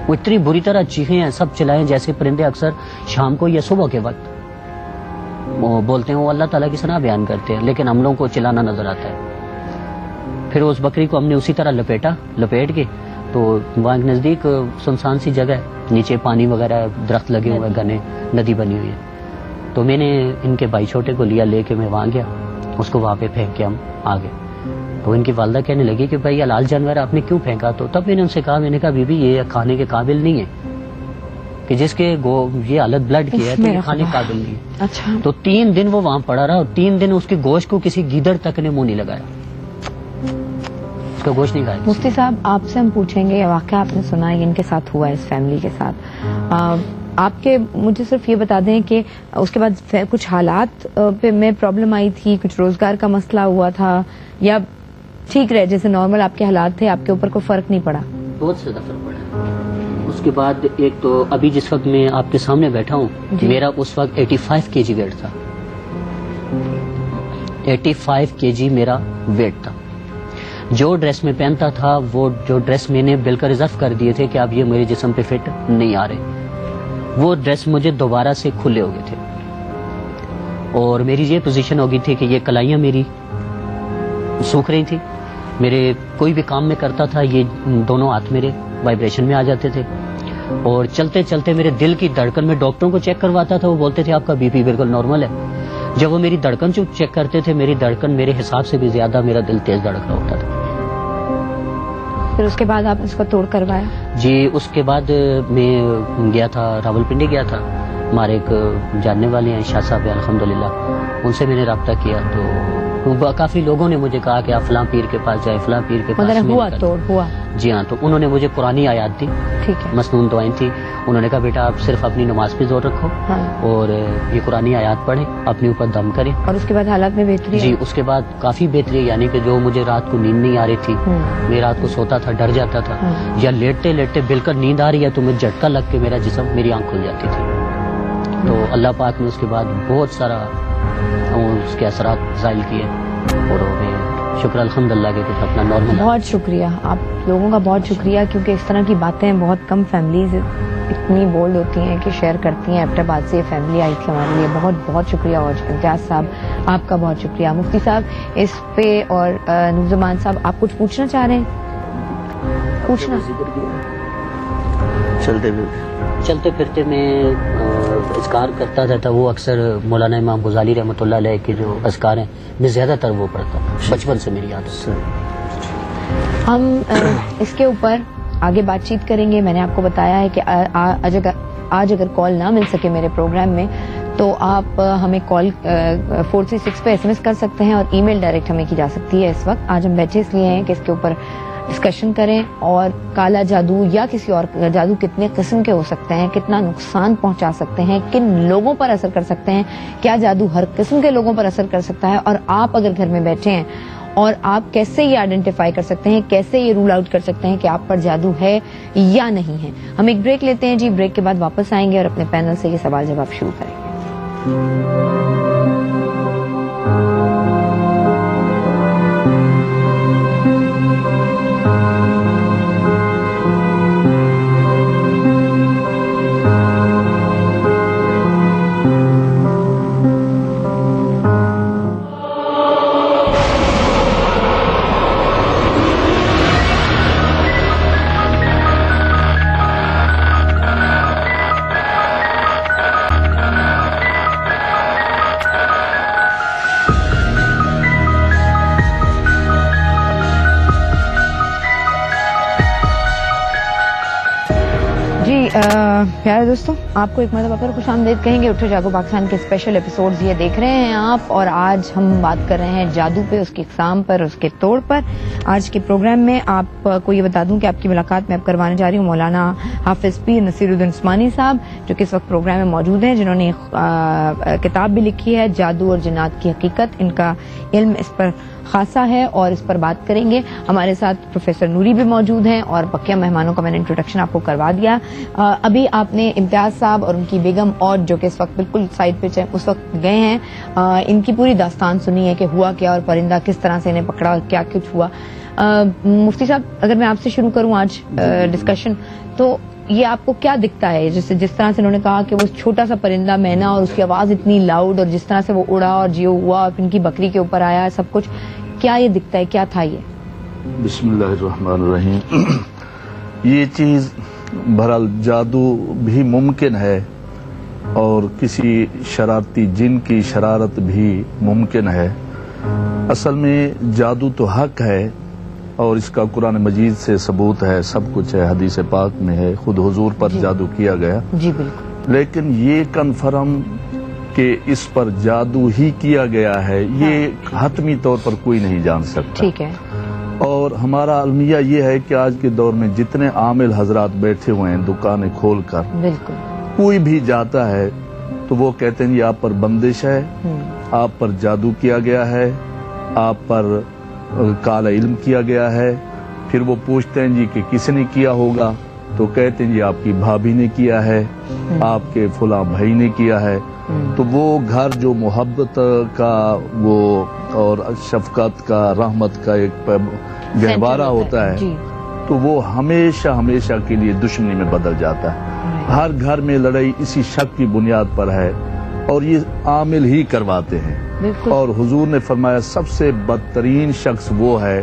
وہ اتنی بری طرح چیخیں ہیں, سب چلائیں جیسے پرندے اکثر شام کو یا صبح کے وقت وہ بولتے ہیں, وہ اللہ تعالیٰ کی ثنا بیان کرتے ہیں, لیکن ہم لوگوں کو چلانا نظر آتا ہے. پھر اس بکری کو ہم نے اسی طرح لپیٹ کے, تو وہاں نزدیک سنسان سی جگہ ہے, نیچے پانی وغیرہ درخت لگے ہوئے, گھنے ندی بنی ہوئی ہے. تو میں نے ان کے بھائی چھوٹے کو لے کے میں وہاں گیا, اس کو وہاں پہ پھینک کے ہم آ گئے. تو ان کی والدہ کہنے لگی کہ بھائی حلال جانور آپ نے کیوں پھینکا؟ تو تب میں نے ان سے کہا, میں نے کہا بی بی یہ کھانے کے قابل نہیں ہے, کہ جس کے یہ حالت بلڈ کی ہے تو یہ کھانے کے قابل نہیں ہے. اچھا. تو 3 دن وہ وہاں پڑا رہا, اور 3 دن اس کے گوشت کو کسی گیدڑ تک نے منہ نہیں لگایا, اس کا گوشت نہیں کھایا. مفتی صاحب آپ سے ہم پوچھیں گے, یہ واقعہ آپ نے سنا ہے, ان کے ساتھ ہوا ہے, اس فیملی کے ساتھ, آپ کے مجھے صرف یہ بتا دیں کہ اس کے بعد کچھ حالات پہ میں پرابلم آئی تھی, کچھ روزگار کا مسئلہ ہوا تھا, یا ٹھیک رہے جیسے نارمل آپ کے حالات تھے, آپ کے اوپر کوئی فرق نہیں پڑا؟ بہت زیادہ فرق پڑا. اس کے بعد ایک تو ابھی جس وقت میں آپ کے سامنے بیٹھا ہوں, میرا اس وقت 85 kg ویٹ تھا, 85 kg میرا ویٹ تھا. جو ڈریس میں پہنتا تھا, وہ جو ڈریس میں نے بل کر ریزرو کر دیے تھے کہ اب یہ میرے جسم پہ فٹ نہیں آ رہے, وہ ڈریس مجھے دوبارہ سے کھلے ہو گئے تھے. اور میری یہ پوزیشن ہو گئی تھی کہ یہ کلائیاں میری سوکھ رہی تھی, میرے کوئی بھی کام میں کرتا تھا یہ دونوں ہاتھ میرے وائبریشن میں آ جاتے تھے, اور چلتے چلتے میرے دل کی دھڑکن میں ڈاکٹروں کو چیک کرواتا تھا, وہ بولتے تھے آپ کا بی پی بالکل نارمل ہے. جب وہ میری دھڑکن چیک کرتے تھے, میری دھڑکن میرے حساب سے بھی زیادہ میرا دل تیز دھڑک رہا ہوتا تھا. پھر اس کے بعد آپ اس کو توڑ کروایا؟ جی اس کے بعد میں گیا تھا, راولپنڈی گیا تھا. ہمارے ایک جاننے والے ہیں شاہ صاحب الحمدللہ, ان سے میں نے رابطہ کیا تو کافی لوگوں نے مجھے کہا کہ آپ فلاں پیر کے پاس جائے, فلاں پیر کے پاس. ہوا توڑ ہوا؟ جی ہاں, تو انہوں نے مجھے قرآنی آیات دی, ٹھیک ہے, مسنون دعائیں تھی. انہوں نے کہا بیٹا آپ صرف اپنی نماز پہ زور رکھو اور یہ قرآنی آیات پڑھیں, اپنے اوپر دم کریں. اور اس کے بعد حالات میں بہتری؟ جی اس کے بعد کافی بہتری, یعنی کہ جو مجھے رات کو نیند نہیں آ رہی تھی, میں رات کو سوتا تھا ڈر جاتا تھا, یا لیٹتے لیٹتے بالکل نیند آ رہی ہے تو مجھے جھٹکا لگ کے میرا جسم, میری آنکھ کھل جاتی تھی. تو اللہ پاک نے اس کے بعد بہت سارا اس کے اثرات ظاہر کیے, اور شکر الحمدللہ کہ کچھ اپنا نارمل. بہت شکریہ آپ لوگوں کا, بہت شکریہ, کیونکہ اس طرح کی باتیں بہت کم فیملیز اتنی بولڈ ہوتی ہیں کہ شیئر کرتی ہیں. ایبٹ آباد سے یہ فیملی آئی تھی ہمارے لیے, بہت بہت شکریہ. اور امتیاز صاحب آپ کا بہت شکریہ. مفتی صاحب اس پہ, اور نورزمان صاحب آپ کچھ پوچھنا چاہ رہے ہیں؟ پوچھنا. چلتے پھرتے میں اذکار کرتا رہتا, وہ اکثر مولانا امام غزالی رحمۃ اللہ علیہ کے جو اذکار ہیں میں زیادہ تر وہ پڑھتا, بچپن سے میری عادت. ہم اس کے اوپر آگے بات چیت کریں گے. میں نے آپ کو بتایا ہے کہ آج اگر کال نہ مل سکے میرے پروگرام میں تو آپ ہمیں کال 436 پہ SMS کر سکتے ہیں, اور ای میل ڈائریکٹ ہمیں کی جا سکتی ہے. اس وقت آج ہم بیٹھے اس لیے ہیں کہ اس کے اوپر ڈسکشن کریں, اور کالا جادو یا کسی اور جادو کتنے قسم کے ہو سکتے ہیں, کتنا نقصان پہنچا سکتے ہیں, کن لوگوں پر اثر کر سکتے ہیں, کیا جادو ہر قسم کے لوگوں پر اثر کر سکتا ہے, اور آپ اگر گھر میں بیٹھے ہیں اور آپ کیسے یہ آئیڈینٹیفائی کر سکتے ہیں, کیسے یہ رول آؤٹ کر سکتے ہیں کہ آپ پر جادو ہے یا نہیں ہے. ہم ایک بریک لیتے ہیں جی, بریک کے بعد واپس آئیں گے اور اپنے پینل سے یہ سوال جواب شروع کریں گے. پیارے دوستوں, آپ کو ایک مرتبہ پھر خوش آمدید کہیں گے. اٹھو جاگو پاکستان کے اسپیشل ایپیسوڈز یہ دیکھ رہے ہیں آپ, اور آج ہم بات کر رہے ہیں جادو پہ, اس کی اقسام پر, اس کے توڑ پر. آج کے پروگرام میں آپ کو یہ بتا دوں کہ آپ کی ملاقات میں اب کروانے جا رہی ہوں مولانا حافظ پیر نصیر الدین عثمانی صاحب, جو کہ اس وقت پروگرام میں موجود ہیں, جنہوں نے کتاب بھی لکھی ہے جادو اور جنات کی حقیقت. ان کا علم اس پر خاصا ہے اور اس پر بات کریں گے. ہمارے ساتھ پروفیسر نوری بھی موجود ہیں, اور بقیہ مہمانوں کا میں نے انٹروڈکشن آپ کو کروا دیا. ابھی آپ نے امتیاز صاحب اور ان کی بیگم, اور جو کہ اس وقت بالکل سائڈ پہ اس وقت گئے ہیں, ان کی پوری داستان سنی ہے کہ ہوا کیا, اور پرندہ کس طرح سے انہیں پکڑا, اور کیا کچھ ہوا. مفتی صاحب اگر میں آپ سے شروع کروں آج ڈسکشن, تو یہ آپ کو کیا دکھتا ہے, جس طرح سے انہوں نے کہا کہ وہ چھوٹا سا پرندہ مینا, اور اس کی آواز اتنی لاؤڈ, اور جس طرح سے وہ اڑا اور جیو ہوا اور ان کی بکری کے اوپر آیا, سب کچھ کیا یہ دکھتا ہے, کیا تھا یہ؟ بسم اللہ الرحمن الرحیم. یہ چیز بہرحال جادو بھی ممکن ہے, اور کسی شرارتی جن کی شرارت بھی ممکن ہے. اصل میں جادو تو حق ہے, اور اس کا قرآن مجید سے ثبوت ہے, سب کچھ ہے, حدیث پاک میں ہے, خود حضور پر جادو کیا گیا. جی بالکل. لیکن یہ کنفرم کہ اس پر جادو ہی کیا گیا ہے, یہ حتمی طور پر کوئی نہیں جان سکتا. ٹھیک ہے. اور ہمارا المیہ یہ ہے کہ آج کے دور میں جتنے عامل حضرات بیٹھے ہوئے ہیں دکانیں کھول کر, بالکل کوئی بھی جاتا ہے تو وہ کہتے ہیں یہ آپ پر بندش ہے, آپ پر جادو کیا گیا ہے, آپ پر کالا علم کیا گیا ہے. پھر وہ پوچھتے ہیں جی کہ کس نے کیا ہوگا, تو کہتے ہیں جی آپ کی بھابھی نے کیا ہے, آپ کے فلاں بھائی نے کیا ہے. تو وہ گھر جو محبت کا وہ اور شفقت کا, رحمت کا ایک گہوارہ ہوتا ہے, تو وہ ہمیشہ ہمیشہ کے لیے دشمنی میں بدل جاتا ہے. ہر گھر میں لڑائی اسی شک کی بنیاد پر ہے, اور یہ عامل ہی کرواتے ہیں. اور حضور نے فرمایا سب سے بدترین شخص وہ ہے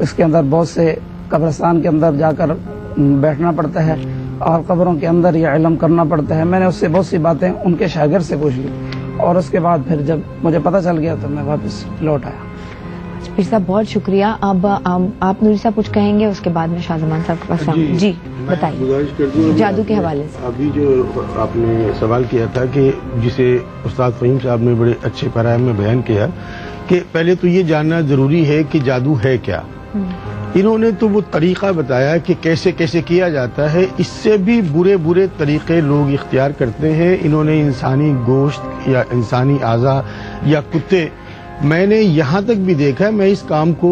اس کے اندر بہت سے قبرستان کے اندر جا کر بیٹھنا پڑتا ہے اور قبروں کے اندر یہ علم کرنا پڑتا ہے. میں نے اس سے بہت سی باتیں ان کے شاگرد سے پوچھ لی اور اس کے بعد پھر جب مجھے پتہ چل گیا تو میں واپس لوٹ آیا. پیر صاحب بہت شکریہ. اب آپ نوری صاحب کچھ کہیں گے, اس کے بعد میں شاہ زمان صاحب کے پاس. جی بتائیے گزارش کر دوں جادو کے حوالے سے. ابھی جو آپ نے سوال کیا تھا کہ جسے استاد فہیم صاحب نے بڑے اچھے پیراہم میں بیان کیا کہ پہلے تو یہ جاننا ضروری ہے کہ جادو ہے کیا. انہوں نے تو وہ طریقہ بتایا کہ کیسے کیسے کیا جاتا ہے, اس سے بھی برے برے طریقے لوگ اختیار کرتے ہیں. انہوں نے انسانی گوشت یا انسانی اعضاء یا کتے, میں نے یہاں تک بھی دیکھا, میں اس کام کو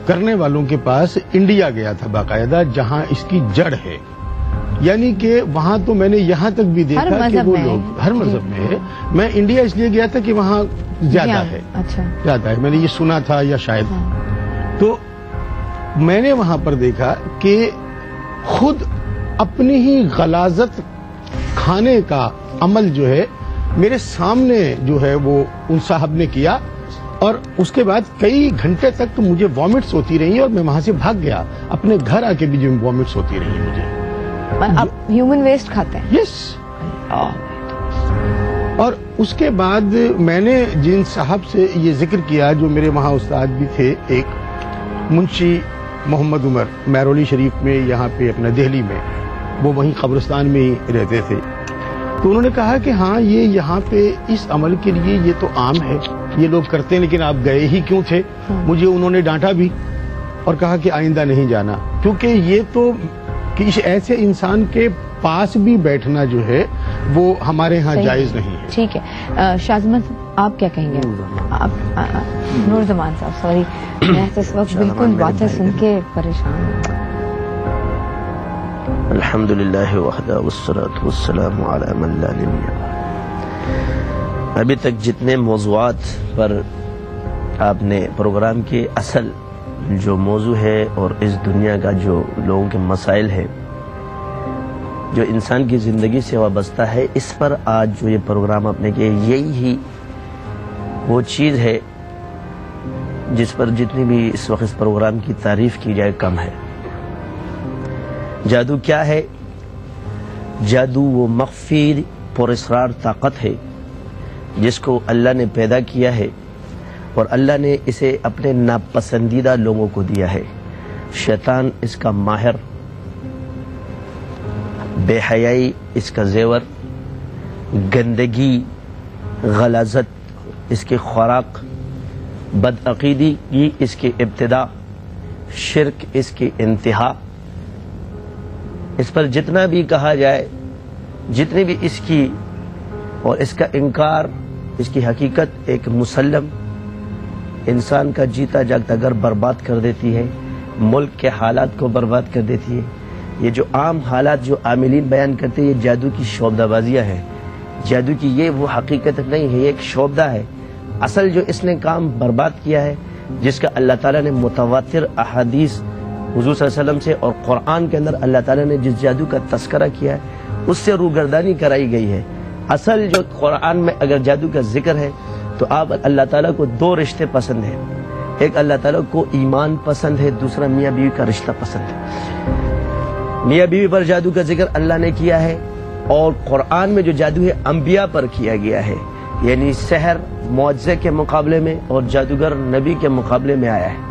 کرنے والوں کے پاس انڈیا گیا تھا باقاعدہ جہاں اس کی جڑ ہے, یعنی کہ وہاں تو میں نے یہاں تک بھی دیکھا کہ وہ لوگ ہر مذہب میں ہے. میں انڈیا اس لیے گیا تھا کہ وہاں زیادہ ہے, زیادہ ہے, میں نے یہ سنا تھا یا شاید. تو میں نے وہاں پر دیکھا کہ خود اپنی ہی غلاظت کھانے کا عمل جو ہے میرے سامنے جو ہے وہ ان صاحب نے کیا, اور اس کے بعد کئی گھنٹے تک مجھے وامٹس ہوتی رہی اور میں وہاں سے بھاگ گیا. اپنے گھر آ کے بھی جو وامٹس ہوتی رہی مجھے. آپ ہیومن ویسٹ کھاتے ہیں؟ یس. اور اس کے بعد میں نے جن صاحب سے یہ ذکر کیا, جو میرے وہاں استاد بھی تھے, ایک منشی محمد عمر میرولی شریف میں یہاں پہ اپنا دہلی میں, وہ وہیں قبرستان میں ہی رہتے تھے. تو انہوں نے کہا کہ ہاں یہ یہاں پہ اس عمل کے لیے یہ تو عام ہے, یہ لوگ کرتے ہیں, لیکن آپ گئے ہی کیوں تھے؟ مجھے انہوں نے ڈانٹا بھی اور کہا کہ آئندہ نہیں جانا, کیونکہ یہ تو کسی ایسے انسان کے پاس بھی بیٹھنا جو ہے وہ ہمارے ہاں جائز نہیں ہے. ٹھیک ہے. شاہ زمان صاحب آپ کیا کہیں گے؟ نور زمان صاحب سوری, میں اس وقت بالکل باتیں سن کے پریشان ہوں. الحمدللہ وحدہ والصلاة والسلام علی من لا نبی بعد. ابھی تک جتنے موضوعات پر آپ نے پروگرام کے اصل جو موضوع ہے اور اس دنیا کا جو لوگوں کے مسائل ہے جو انسان کی زندگی سے وابستہ ہے, اس پر آج جو یہ پروگرام آپ نے کیا, یہی ہی وہ چیز ہے جس پر جتنی بھی اس وقت اس پروگرام کی تعریف کی جائے کم ہے. جادو کیا ہے؟ جادو وہ مخفی پراسرار طاقت ہے جس کو اللہ نے پیدا کیا ہے اور اللہ نے اسے اپنے ناپسندیدہ لوگوں کو دیا ہے. شیطان اس کا ماہر, بے حیائی اس کا زیور, گندگی غلاظت اس کی خوراک, بدعقیدی اس کی ابتدا, شرک اس کی انتہا. اس پر جتنا بھی کہا جائے, جتنی بھی اس کی اور اس کا انکار, اس کی حقیقت ایک مسلم انسان کا جیتا جاگتا گھر برباد کر دیتی ہے, ملک کے حالات کو برباد کر دیتی ہے. یہ جو عام حالات جو عاملین بیان کرتے ہیں یہ جادو کی شعبدہ بازیاں ہیں. جادو کی یہ وہ حقیقت نہیں ہے, یہ ایک شعبدہ ہے. اصل جو اس نے کام برباد کیا ہے, جس کا اللہ تعالیٰ نے متواتر احادیث حضور صلی اللہ علیہ وسلم سے اور قرآن کے اندر اللہ تعالیٰ نے جس جادو کا تذکرہ کیا ہے اس سے روگردانی کرائی گئی ہے. اصل جو قرآن میں اگر جادو کا ذکر ہے تو آپ اللہ تعالیٰ کو دو رشتے پسند ہیں, ایک اللہ تعالیٰ کو ایمان پسند ہے, دوسرا میاں بیوی کا رشتہ پسند ہے. میاں بیوی پر جادو کا ذکر اللہ نے کیا ہے اور قرآن میں جو جادو ہے انبیاء پر کیا گیا ہے, یعنی سحر معجزے کے مقابلے میں اور جادوگر نبی کے مقابلے میں آیا ہے.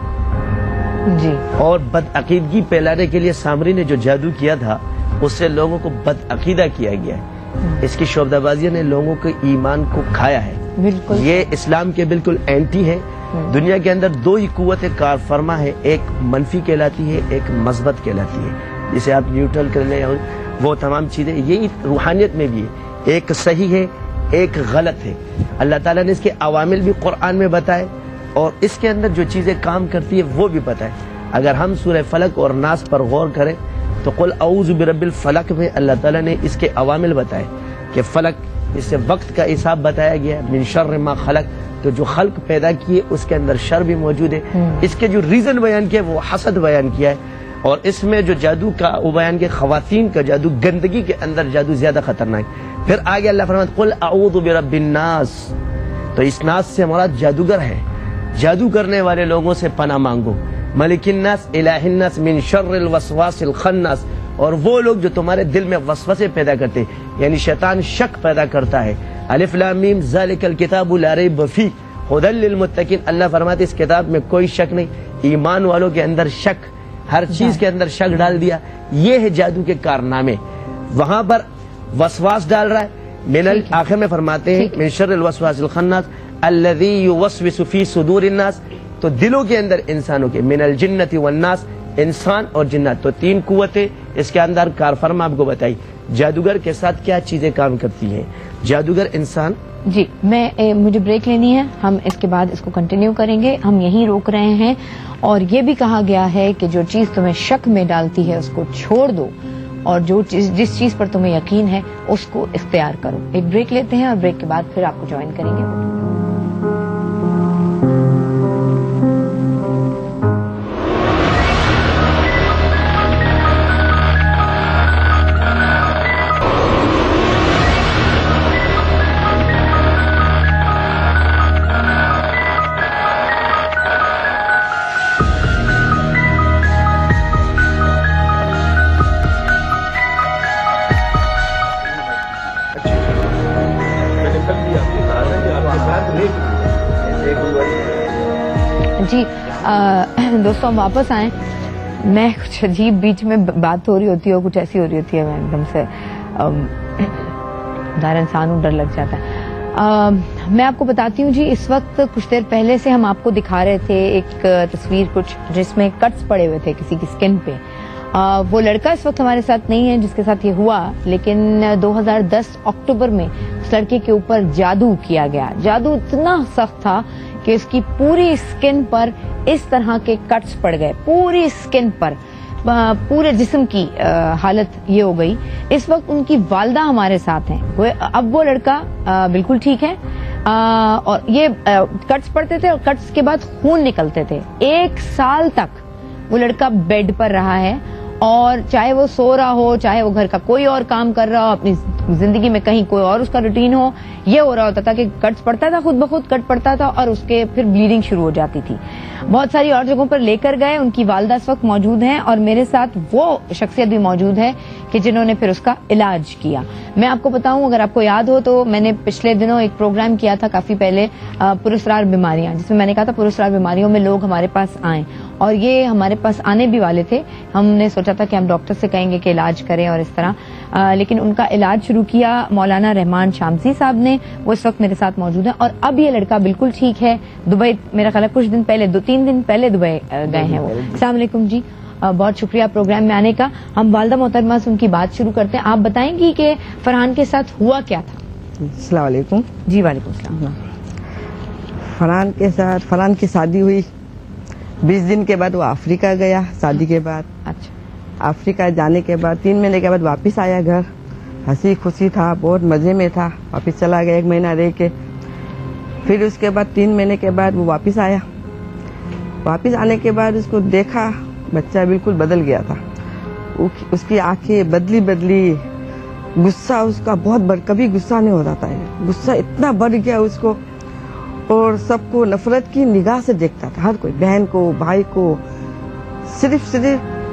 جی. اور بدعقیدگی پھیلانے کے لیے سامری نے جو جادو کیا تھا اس سے لوگوں کو بدعقیدہ کیا گیا ہے. اس کی شعبدہ بازیوں نے لوگوں کے ایمان کو کھایا ہے. بالکل یہ اسلام کے بالکل اینٹی ہے. دنیا کے اندر دو ہی قوت کار فرما ہے, ایک منفی کہلاتی ہے, ایک مثبت کہلاتی ہے. جسے آپ نیوٹرل کر لیں, وہ تمام چیزیں یہی روحانیت میں بھی ہے, ایک صحیح ہے ایک غلط ہے. اللہ تعالیٰ نے اس کے عوامل بھی قرآن میں بتائے اور اس کے اندر جو چیزیں کام کرتی ہے وہ بھی بتائے. اگر ہم سورہ فلق اور ناس پر غور کریں تو قل اعوذ برب الفلق میں اللہ تعالیٰ نے اس کے عوامل بتائے کہ فلق, اس سے وقت کا حساب بتایا گیا, من شر ما خلق, تو جو خلق پیدا کیے اس کے اندر شر بھی موجود ہے. اس کے جو ریزن بیان کیا وہ حسد بیان کیا ہے, اور اس میں جو جادو کا وہ بیان کیا خواتین کا جادو, گندگی کے اندر جادو زیادہ خطرناک. پھر آگے اللہ فرماتا قل اعوذ برب الناس, تو اس ناس سے مراد جادوگر ہے, جادو کرنے والے لوگوں سے پناہ مانگو. ملک الناس الہ الناس من شر الوسواس الخناس. اور وہ لوگ جو تمہارے دل میں وسوسے پیدا کرتے یعنی شیطان شک پیدا کرتا ہے. الف لام میم ذالک الکتاب لا ریب فیہ ھدی للمتقین. اللہ فرماتے اس کتاب میں کوئی شک نہیں. ایمان والوں کے اندر شک, ہر چیز کے اندر شک ڈال دیا. یہ ہے جادو کے کارنامے. وہاں پر وسواس ڈال رہا ہے. آخر میں فرماتے ہیں من شر الوسواس الخناس الذی یوسوس فی صدور الناس. تو دلوں کے اندر انسانوں کے من الجنۃ والناس, انسان اور جنات. تو 3 قوتیں اس کے اندر کار فرما. آپ کو بتائی جادوگر کے ساتھ کیا چیزیں کام کرتی ہیں. جادوگر انسان. جی مجھے بریک لینی ہے, ہم اس کے بعد اس کو کنٹینیو کریں گے. ہم یہیں روک رہے ہیں. اور یہ بھی کہا گیا ہے کہ جو چیز تمہیں شک میں ڈالتی ہے اس کو چھوڑ دو, اور جس چیز پر تمہیں یقین ہے اس کو اختیار کرو. ایک بریک لیتے ہیں اور بریک کے بعد پھر آپ کو جوائن کریں گے. جی دوستوں ہم واپس آئیں. میں کچھ عجیب بیچ میں بات ہو رہی ہوتی ہے اور کچھ ایسی ہو رہی ہوتی ہے, میں ایک دم سے ظاہر انسان کو ڈر لگ جاتا ہے. میں آپ کو بتاتی ہوں جی, اس وقت کچھ دیر پہلے سے ہم آپ کو دکھا رہے تھے ایک تصویر کچھ جس میں کٹس پڑے ہوئے تھے کسی کی اسکن پہ. وہ لڑکا اس وقت ہمارے ساتھ نہیں ہے جس کے ساتھ یہ ہوا, لیکن 2010 اکتوبر میں اس لڑکے کے اوپر جادو کیا گیا. جادو اتنا سخت تھا کہ اس کی پوری اسکن پر اس طرح کے کٹس پڑ گئے, پوری اسکن پر, پورے جسم کی حالت یہ ہو گئی. اس وقت ان کی والدہ ہمارے ساتھ ہیں. اب وہ لڑکا بالکل ٹھیک ہے, اور یہ کٹس پڑتے تھے اور کٹس کے بعد خون نکلتے تھے. 1 سال تک وہ لڑکا بیڈ پر رہا ہے, اور چاہے وہ سو رہا ہو, چاہے وہ گھر کا کوئی اور کام کر رہا ہو, اپنی زندگی میں کہیں کوئی اور اس کا روٹین ہو, یہ ہو رہا ہوتا تھا کہ کٹس پڑتا تھا, خود بخود کٹ پڑتا تھا اور اس کے پھر بلیڈنگ شروع ہو جاتی تھی. بہت ساری اور جگہوں پر لے کر گئے. ان کی والدہ اس وقت موجود ہیں اور میرے ساتھ وہ شخصیت بھی موجود ہے کہ جنہوں نے پھر اس کا علاج کیا. میں آپ کو بتاؤں, اگر آپ کو یاد ہو تو میں نے پچھلے دنوں ایک پروگرام کیا تھا کافی پہلے, پراسرار بیماریاں, جس میں نے کہا تھا پراسرار بیماریوں میں لوگ ہمارے پاس آئیں, اور یہ ہمارے پاس آنے بھی والے تھے. ہم نے سوچا تھا کہ ہم ڈاکٹر سے کہیں گے کہ علاج کریں اور اس طرح, لیکن ان کا علاج شروع کیا مولانا رحمان شامسی صاحب نے. وہ اس وقت میرے ساتھ موجود ہیں, اور اب یہ لڑکا بالکل ٹھیک ہے. دبئی میرا خیال ہے کچھ دن پہلے, 2-3 دن پہلے دبئی گئے ہیں وہ. السلام علیکم جی, بہت شکریہ پروگرام میں آنے کا. ہم والدہ محترمہ سے ان کی بات شروع کرتے ہیں. آپ بتائیں گی کہ فرحان کے ساتھ ہوا کیا تھا؟ السلام علیکم. جی وعلیکم السلام. فرحان کے ساتھ, فرحان کی شادی ہوئی 20 دن کے بعد وہ افریقہ گیا شادی کے بعد. اچھا. افریقہ جانے کے بعد 3 مہینے کے بعد واپس آیا گھر. ہنسی خوشی تھا, بہت مزے میں تھا. واپس چلا گیا 1 مہینہ رہ کے. پھر اس کے بعد 3 مہینے کے بعد وہ واپس آیا. واپس آنے کے بعد اس کو دیکھا, بچہ بالکل بدل گیا تھا. اس کی آنکھیں بدلی, غصہ اس کا بہت کبھی غصہ نہیں ہوتا تھا. غصہ اتنا بڑھ گیا اس کو, اور سب کو نفرت کی نگاہ سے دیکھتا تھا. ہر کوئی, بہن کو, بھائی کو, صرف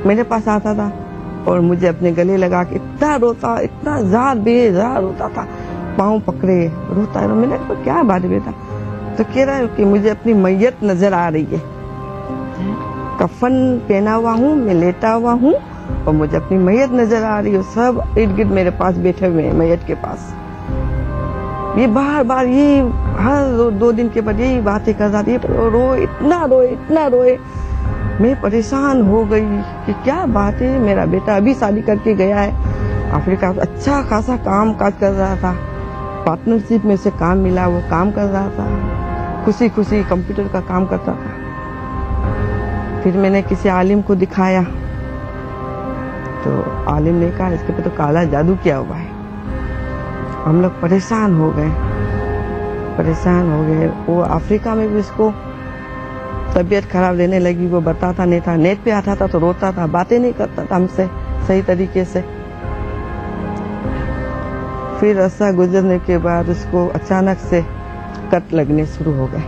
میرے پاس آتا تھا اور مجھے اپنے گلے لگا کے اتنا روتا, اتنا زار بے زار روتا تھا, پاؤں پکڑے روتا ہے. میں نے کہا کیا بات بیٹا؟ تو کہہ رہا ہے کہ مجھے اپنی میت نظر آ رہی ہے. کفن پہنا ہوا ہوں, میں لیٹا ہوا ہوں, اور مجھے اپنی میت نظر آ رہی ہے. سب ارد گرد میرے پاس بیٹھے ہوئے ہیں میت کے پاس. یہ بار بار یہ ہر 2 دن کے بعد یہی باتیں کر رہا تھا. اتنا روئے. میں پریشان ہو گئی کہ کیا بات ہے. میرا بیٹا ابھی شادی کر کے گیا ہے افریقہ, اچھا خاصا کام کاج کر رہا تھا, پارٹنرشپ میں سے کام ملا, وہ کام کر رہا تھا, خوشی خوشی کمپیوٹر کا کام کرتا تھا. پھر میں نے کسی عالم کو دکھایا تو عالم نے کہا اس کے پہ تو کالا جادو کیا ہوا ہے. ہم لوگ پریشان ہو گئے. وہ افریقہ میں بھی اس کو طبیعت خراب لینے لگی. وہ بتاتا نہیں تھا, نیٹ پہ آتا تھا تو روتا تھا, باتیں نہیں کرتا تھا ہم سے صحیح طریقے سے. پھر عرصہ گزرنے کے بعد اس کو اچانک سے کٹ لگنے شروع ہو گئے.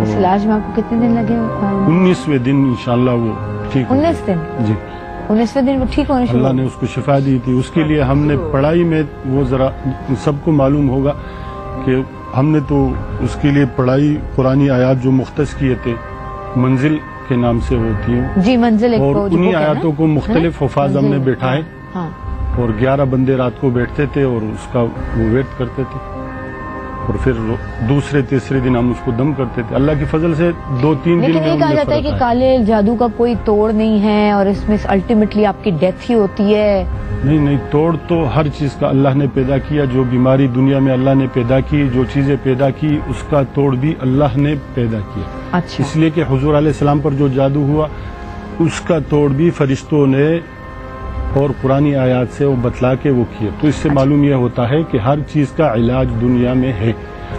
اس علاج میں آپ کو کتنے دن لگے؟ 19ویں دن انشاءاللہ وہ ٹھیک ہو 19 دن جی 19ویں دن وہ ٹھیک ہونے اللہ نے اس کو شفا دی تھی. اس کے لیے ہم نے پڑھائی میں وہ ذرا سب کو معلوم ہوگا کہ ہم نے تو اس کے لیے پڑھائی قرآنی آیات جو مختص کیے تھے منزل کے نام سے ہوتی ہیں جی منزل اور انہی آیاتوں کو مختلف حفاظ ہم نے بٹھائے اور 11 بندے رات کو بیٹھتے تھے اور اس کا وہ ویٹ کرتے تھے اور پھر دوسرے تیسرے دن ہم اس کو دم کرتے تھے. اللہ کی فضل سے 2-3 دن لیکن یہ کہا جاتا ہے کہ کالے جادو کا کوئی توڑ نہیں ہے اور اس میں الٹیمیٹلی آپ کی ڈیتھ ہی ہوتی ہے. نہیں توڑ تو ہر چیز کا اللہ نے پیدا کیا. جو بیماری دنیا میں اللہ نے پیدا کی, جو چیزیں پیدا کی, اس کا توڑ بھی اللہ نے پیدا کیا. اچھا. اس لیے کہ حضور علیہ السلام پر جو جادو ہوا اس کا توڑ بھی فرشتوں نے اور قرآنی آیات سے وہ بتلا کے وہ کیے. تو اس سے معلوم یہ ہوتا ہے کہ ہر چیز کا علاج دنیا میں ہے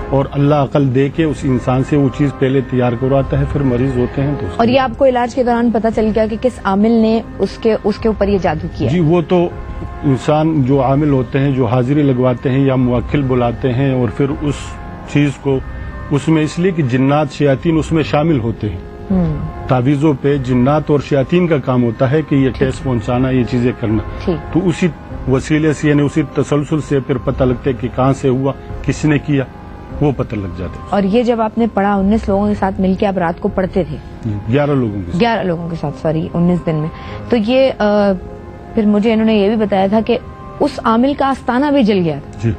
اور اللہ عقل دے کے اس انسان سے وہ چیز پہلے تیار کرواتا ہے, پھر مریض ہوتے ہیں تو اور یہ آپ کو علاج کے دوران پتہ چل گیا کہ کس عامل نے اس کے اوپر یہ جادو کیا؟ جی وہ تو انسان جو عامل ہوتے ہیں جو حاضری لگواتے ہیں یا موکل بلاتے ہیں اور پھر اس چیز کو اس میں اس لیے کہ جنات شیاطین اس میں شامل ہوتے ہیں. تعویذوں پہ جنات اور شیاطین کا کام ہوتا ہے کہ یہ ٹیسٹ پہنچانا, یہ چیزیں کرنا. تو اسی وسیلے سے یعنی اسی تسلسل سے پھر پتہ لگتا ہے کہ کہاں سے ہوا, کس نے کیا, وہ پتہ لگ جاتا ہے. اور یہ جب آپ نے پڑھا 19 لوگوں کے ساتھ مل کے آپ رات کو پڑھتے تھے 11 لوگوں کے ساتھ 19 دن میں, تو یہ پھر مجھے انہوں نے یہ بھی بتایا تھا کہ اس عامل کا آستانہ بھی جل گیا تھا. جی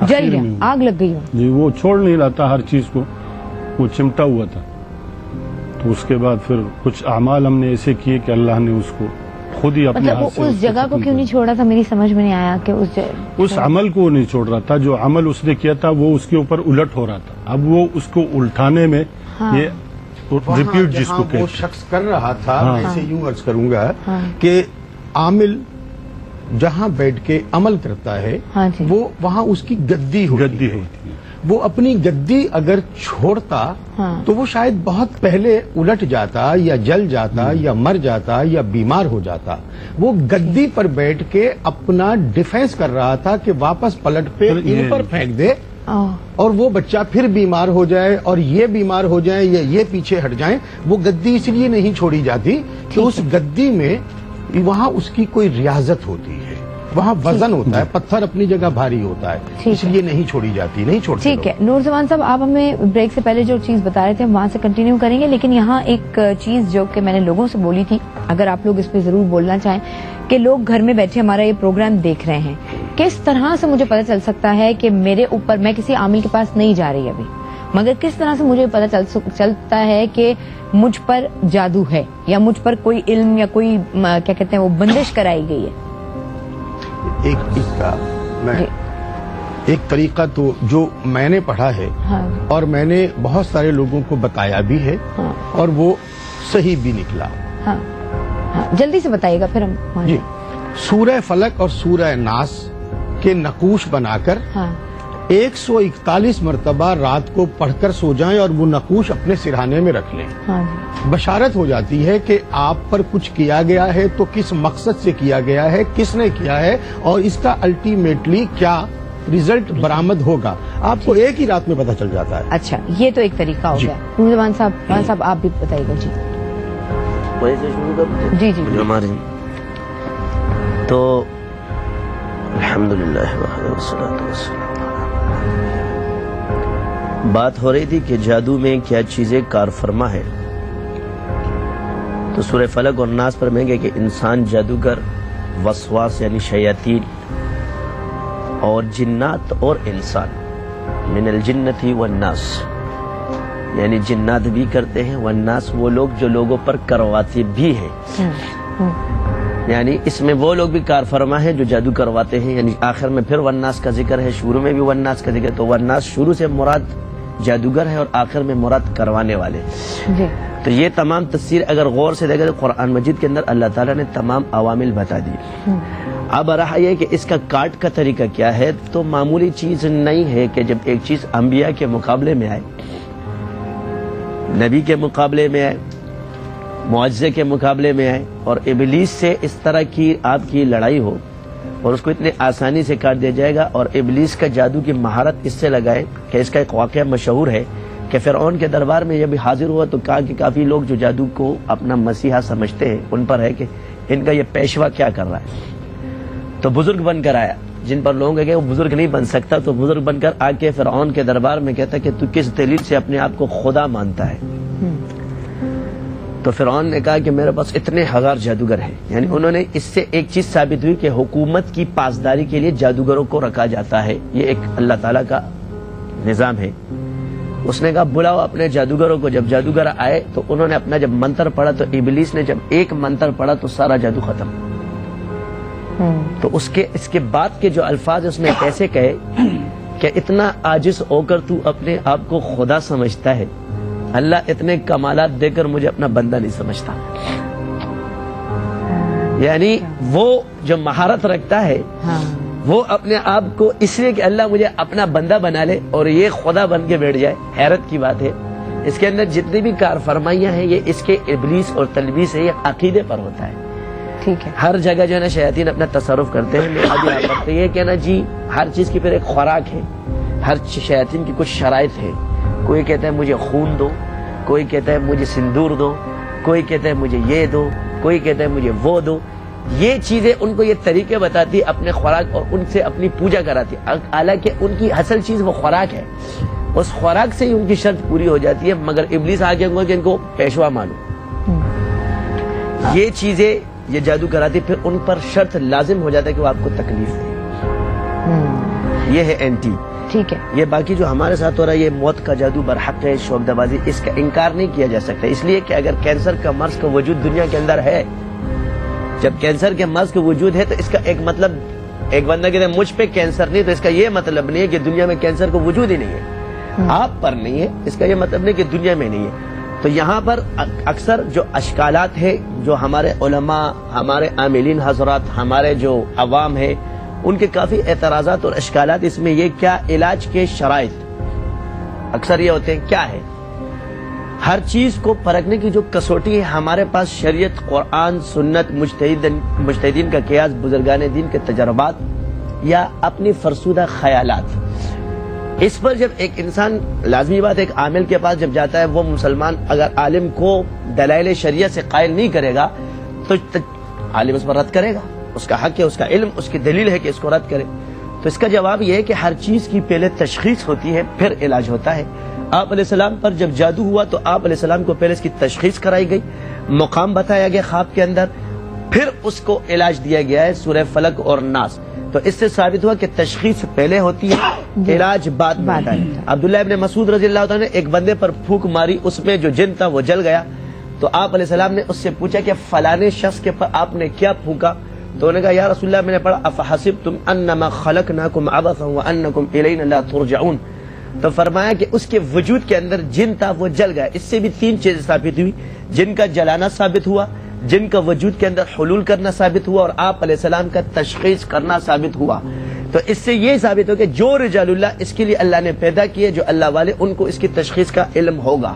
جل گیا, آگ لگ گئی. جی وہ چھوڑ نہیں رہا تھا ہر چیز کو, وہ چمٹا ہوا تھا. تو اس کے بعد پھر کچھ اعمال ہم نے ایسے کیے کہ اللہ نے اس کو خود ہی اپنے ہاتھ سے اس جگہ کو کیوں نہیں چھوڑا تھا؟ میری سمجھ میں نہیں آیا کہ اس عمل کو نہیں چھوڑ رہا تھا. جو عمل اس نے کیا تھا وہ اس کے اوپر الٹ ہو رہا تھا. اب وہ اس کو الٹانے میں یہ ریپیٹ جس کو وہ شخص کر رہا تھا, میں اسے یوں عرض کروں گا کہ عامل جہاں بیٹھ کے عمل کرتا ہے وہ وہاں اس کی گدی ہوتی ہے. وہ اپنی گدی اگر چھوڑتا تو وہ شاید بہت پہلے الٹ جاتا یا جل جاتا یا مر جاتا یا بیمار ہو جاتا. وہ گدی پر بیٹھ کے اپنا ڈیفینس کر رہا تھا کہ واپس پلٹ پہ ان پر پھینک دے اور وہ بچہ پھر بیمار ہو جائے اور یہ بیمار ہو جائیں یا یہ پیچھے ہٹ جائیں. وہ گدی اس لیے نہیں چھوڑی جاتی کہ اس گدی میں وہاں اس کی کوئی ریاضت ہوتی ہے, وہاں وزن ہوتا ہے, پتھر اپنی جگہ بھاری ہوتا ہے, اس لیے نہیں چھوڑی جاتی, نہیں چھوڑتے. ٹھیک ہے نور زمان صاحب, آپ ہمیں بریک سے پہلے جو چیز بتا رہے تھے ہم وہاں سے کنٹینیو کریں گے, لیکن یہاں ایک چیز جو کہ میں نے لوگوں سے بولی تھی, اگر آپ لوگ اس پہ ضرور بولنا چاہیں کہ لوگ گھر میں بیٹھے ہمارا یہ پروگرام دیکھ رہے ہیں, کس طرح سے مجھے پتہ چل سکتا ہے کہ میرے اوپر, میں کسی عامل کے پاس نہیں جا رہی ابھی, مگر کس طرح سے مجھے پتہ چلتا ہے کہ مجھ پر جادو ہے یا مجھ پر کوئی علم یا کوئی کیا کہتے ہیں وہ بندش کرائی گئی ہے؟ ایک طریقہ تو جو میں نے پڑھا ہے اور میں نے بہت سارے لوگوں کو بتایا بھی ہے اور وہ صحیح بھی نکلا. جلدی سے بتائیے گا پھر ہم. جی, سورہ فلق اور سورہ ناس کے نقوش بنا کر 141 مرتبہ رات کو پڑھ کر سو جائیں اور وہ نقوش اپنے سرہانے میں رکھ لیں. بشارت ہو جاتی ہے کہ آپ پر کچھ کیا گیا ہے تو کس مقصد سے کیا گیا ہے, کس نے کیا ہے اور اس کا الٹیمیٹلی کیا ریزلٹ برآمد ہوگا, آپ کو ایک ہی رات میں پتہ چل جاتا ہے. اچھا, یہ تو ایک طریقہ ہو گیا. نورزمان صاحب آپ بھی بتائیے گا. جی جی ہمارے تو الحمدللہ والصلاۃ والسلام. بات ہو رہی تھی کہ جادو میں کیا چیزیں کار فرما ہے, تو سورہ فلق اور ناس پر میں کہ انسان جادوگر, وسواس یعنی شیاطین اور جنات اور انسان, من الجنت والناس یعنی جنات بھی کرتے ہیں, والناس وہ لوگ جو لوگوں پر کرواتے بھی ہیں, یعنی اس میں وہ لوگ بھی کار فرما ہیں جو جادو کرواتے ہیں. یعنی آخر میں پھر والناس کا ذکر ہے, شروع میں بھی والناس کا ذکر, تو والناس شروع سے مراد جادوگر ہے اور آخر میں مراد کروانے والے. تو یہ تمام تفسیر اگر غور سے دیکھیں تو قرآن مجید کے اندر اللہ تعالیٰ نے تمام عوامل بتا دی. اب رہا یہ کہ اس کا کاٹ کا طریقہ کیا ہے, تو معمولی چیز نہیں ہے کہ جب ایک چیز انبیاء کے مقابلے میں آئے, نبی کے مقابلے میں آئے, معجزے کے مقابلے میں آئے اور ابلیس سے اس طرح کی آپ کی لڑائی ہو اور اس کو اتنے آسانی سے کاٹ دیا جائے گا, اور ابلیس کا جادو کی مہارت اس سے لگائے کہ اس کا ایک واقعہ مشہور ہے کہ فرعون کے دربار میں جب حاضر ہوا تو کہا کہ کافی لوگ جو جادو کو اپنا مسیحا سمجھتے ہیں ان پر ہے کہ ان کا یہ پیشوا کیا کر رہا ہے، تو بزرگ بن کر آیا. جن پر لوگ کہ وہ بزرگ نہیں بن سکتا تو بزرگ بن کر آ کے فرعون کے دربار میں کہتا کہ تو کس دلیل سے اپنے آپ کو خدا مانتا ہے. تو فرعون نے کہا کہ میرے پاس اتنے ہزار جادوگر ہیں. یعنی انہوں نے اس سے ایک چیز ثابت ہوئی کہ حکومت کی پاسداری کے لیے جادوگروں کو رکھا جاتا ہے، یہ ایک اللہ تعالیٰ کا نظام ہے. اس نے کہا بلاؤ اپنے جادوگروں کو. جب جادوگر آئے تو انہوں نے اپنا جب منتر پڑھا تو ابلیس نے جب ایک منتر پڑھا تو سارا جادو ختم. تو اس کے بعد کے جو الفاظ اس نے کیسے کہے کہ اتنا عاجز ہو کر تو اپنے آپ کو خدا سمجھتا ہے، اللہ اتنے کمالات دے کر مجھے اپنا بندہ نہیں سمجھتا. یعنی وہ جو مہارت رکھتا ہے وہ اپنے آپ کو اس لیے کہ اللہ مجھے اپنا بندہ بنا لے اور یہ خدا بن کے بیٹھ جائے. حیرت کی بات ہے. اس کے اندر جتنی بھی کار فرمائیاں ہیں یہ اس کے ابلیس اور تلبیس ہے، یہ عقیدے پر ہوتا ہے. ٹھیک ہے. ہر جگہ جو ہے نا شیاطین اپنا تصرف کرتے ہیں. یہ کہ نا جی ہر چیز کی پھر ایک خوراک ہے. ہر شیاطین کی کچھ شرائط ہے. کوئی کہتا ہے مجھے خون دو، کوئی کہتا ہے مجھے سندور دو، کوئی کہتا ہے مجھے یہ دو، کوئی کہتا ہے مجھے وہ دو. یہ چیزیں ان کو یہ طریقے بتاتی اپنے خوراک اور ان سے اپنی پوجا کراتی. حالانکہ ان کی اصل چیز وہ خوراک ہے، اس خوراک سے ہی ان کی شرط پوری ہو جاتی ہے. مگر ابلیس آگے ہوں گا کہ ان کو پیشوا مانو. یہ چیزیں یہ جادو کراتی، پھر ان پر شرط لازم ہو جاتا ہے کہ وہ آپ کو تکلیف دے. یہ ہے اینٹی. ٹھیک ہے. یہ باقی جو ہمارے ساتھ ہو رہا ہے یہ موت کا جادو برحق ہے، شعبدہ بازی، اس کا انکار نہیں کیا جا سکتا. اس لیے کہ اگر کینسر کا مرض کا وجود دنیا کے اندر ہے، جب کینسر کے مرض کا وجود ہے تو اس کا ایک مطلب، ایک بندہ کہتا ہے مجھ پہ کینسر نہیں تو اس کا یہ مطلب نہیں ہے کہ دنیا میں کینسر کا وجود ہی نہیں ہے. آپ پر نہیں ہے اس کا یہ مطلب نہیں کہ دنیا میں نہیں ہے. تو یہاں پر اکثر جو اشکالات ہے، جو ہمارے علماء، ہمارے عاملین حضرات، ہمارے جو عوام ہے، ان کے کافی اعتراضات اور اشکالات اس میں یہ کیا علاج کے شرائط اکثر یہ ہوتے ہیں کیا ہے. ہر چیز کو پرکھنے کی جو کسوٹی ہے ہمارے پاس شریعت، قرآن، سنت، مجتہدین کا قیاس، بزرگان دین کے تجربات یا اپنی فرسودہ خیالات. اس پر جب ایک انسان، لازمی بات ایک عامل کے پاس جب جاتا ہے، وہ مسلمان اگر عالم کو دلائل شریعت سے قائل نہیں کرے گا تو عالم اس پر رد کرے گا. اس کا حق ہے، اس کا علم، اس کی دلیل ہے کہ اس کو رد کرے. تو اس کا جواب یہ ہے کہ ہر چیز کی پہلے تشخیص ہوتی ہے پھر علاج ہوتا ہے. آپ علیہ السلام پر جب جادو ہوا تو آپ علیہ السلام کو پہلے اس کی تشخیص کرائی گئی، مقام بتایا گیا خواب کے اندر، پھر اس کو علاج دیا گیا ہے سورہ فلق اور ناس. تو اس سے ثابت ہوا کہ تشخیص پہلے ہوتی ہے، علاج بعد میں ہوتا ہے. عبداللہ ابن مسعود رضی اللہ عنہ نے ایک بندے پر پھونک ماری، اس میں جو جن تھا وہ جل گیا. تو آپ علیہ السلام نے اس سے پوچھا کہ فلانے شخص کے پر آپ نے کیا پھونکا؟ تو انہوں نے کہا یا رسول اللہ میں نے پڑھا افحسبتم انما خلقناکم عبثا وانکم الینا لا ترجعون. تو فرمایا کہ اس کے وجود کے اندر جن تھا وہ جل گیا. اس سے بھی تین چیزیں ثابت ہوئی، جن کا جلانا ثابت ہوا، جن کا وجود کے اندر حلول کرنا ثابت ہوا، اور آپ علیہ السلام کا تشخیص کرنا ثابت ہوا. تو اس سے یہ ثابت ہو کہ جو رجال اللہ اس کے لیے اللہ نے پیدا کیے، جو اللہ والے، ان کو اس کی تشخیص کا علم ہوگا.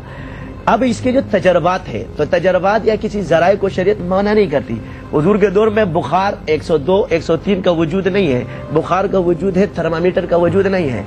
اب اس کے جو تجربات ہیں تو تجربات یا کسی ذرائع کو شریعت منع نہیں کرتی. حضور کے دور میں بخار 102 103 کا وجود نہیں ہے، بخار کا وجود ہے، تھرمامیٹر کا وجود نہیں ہے.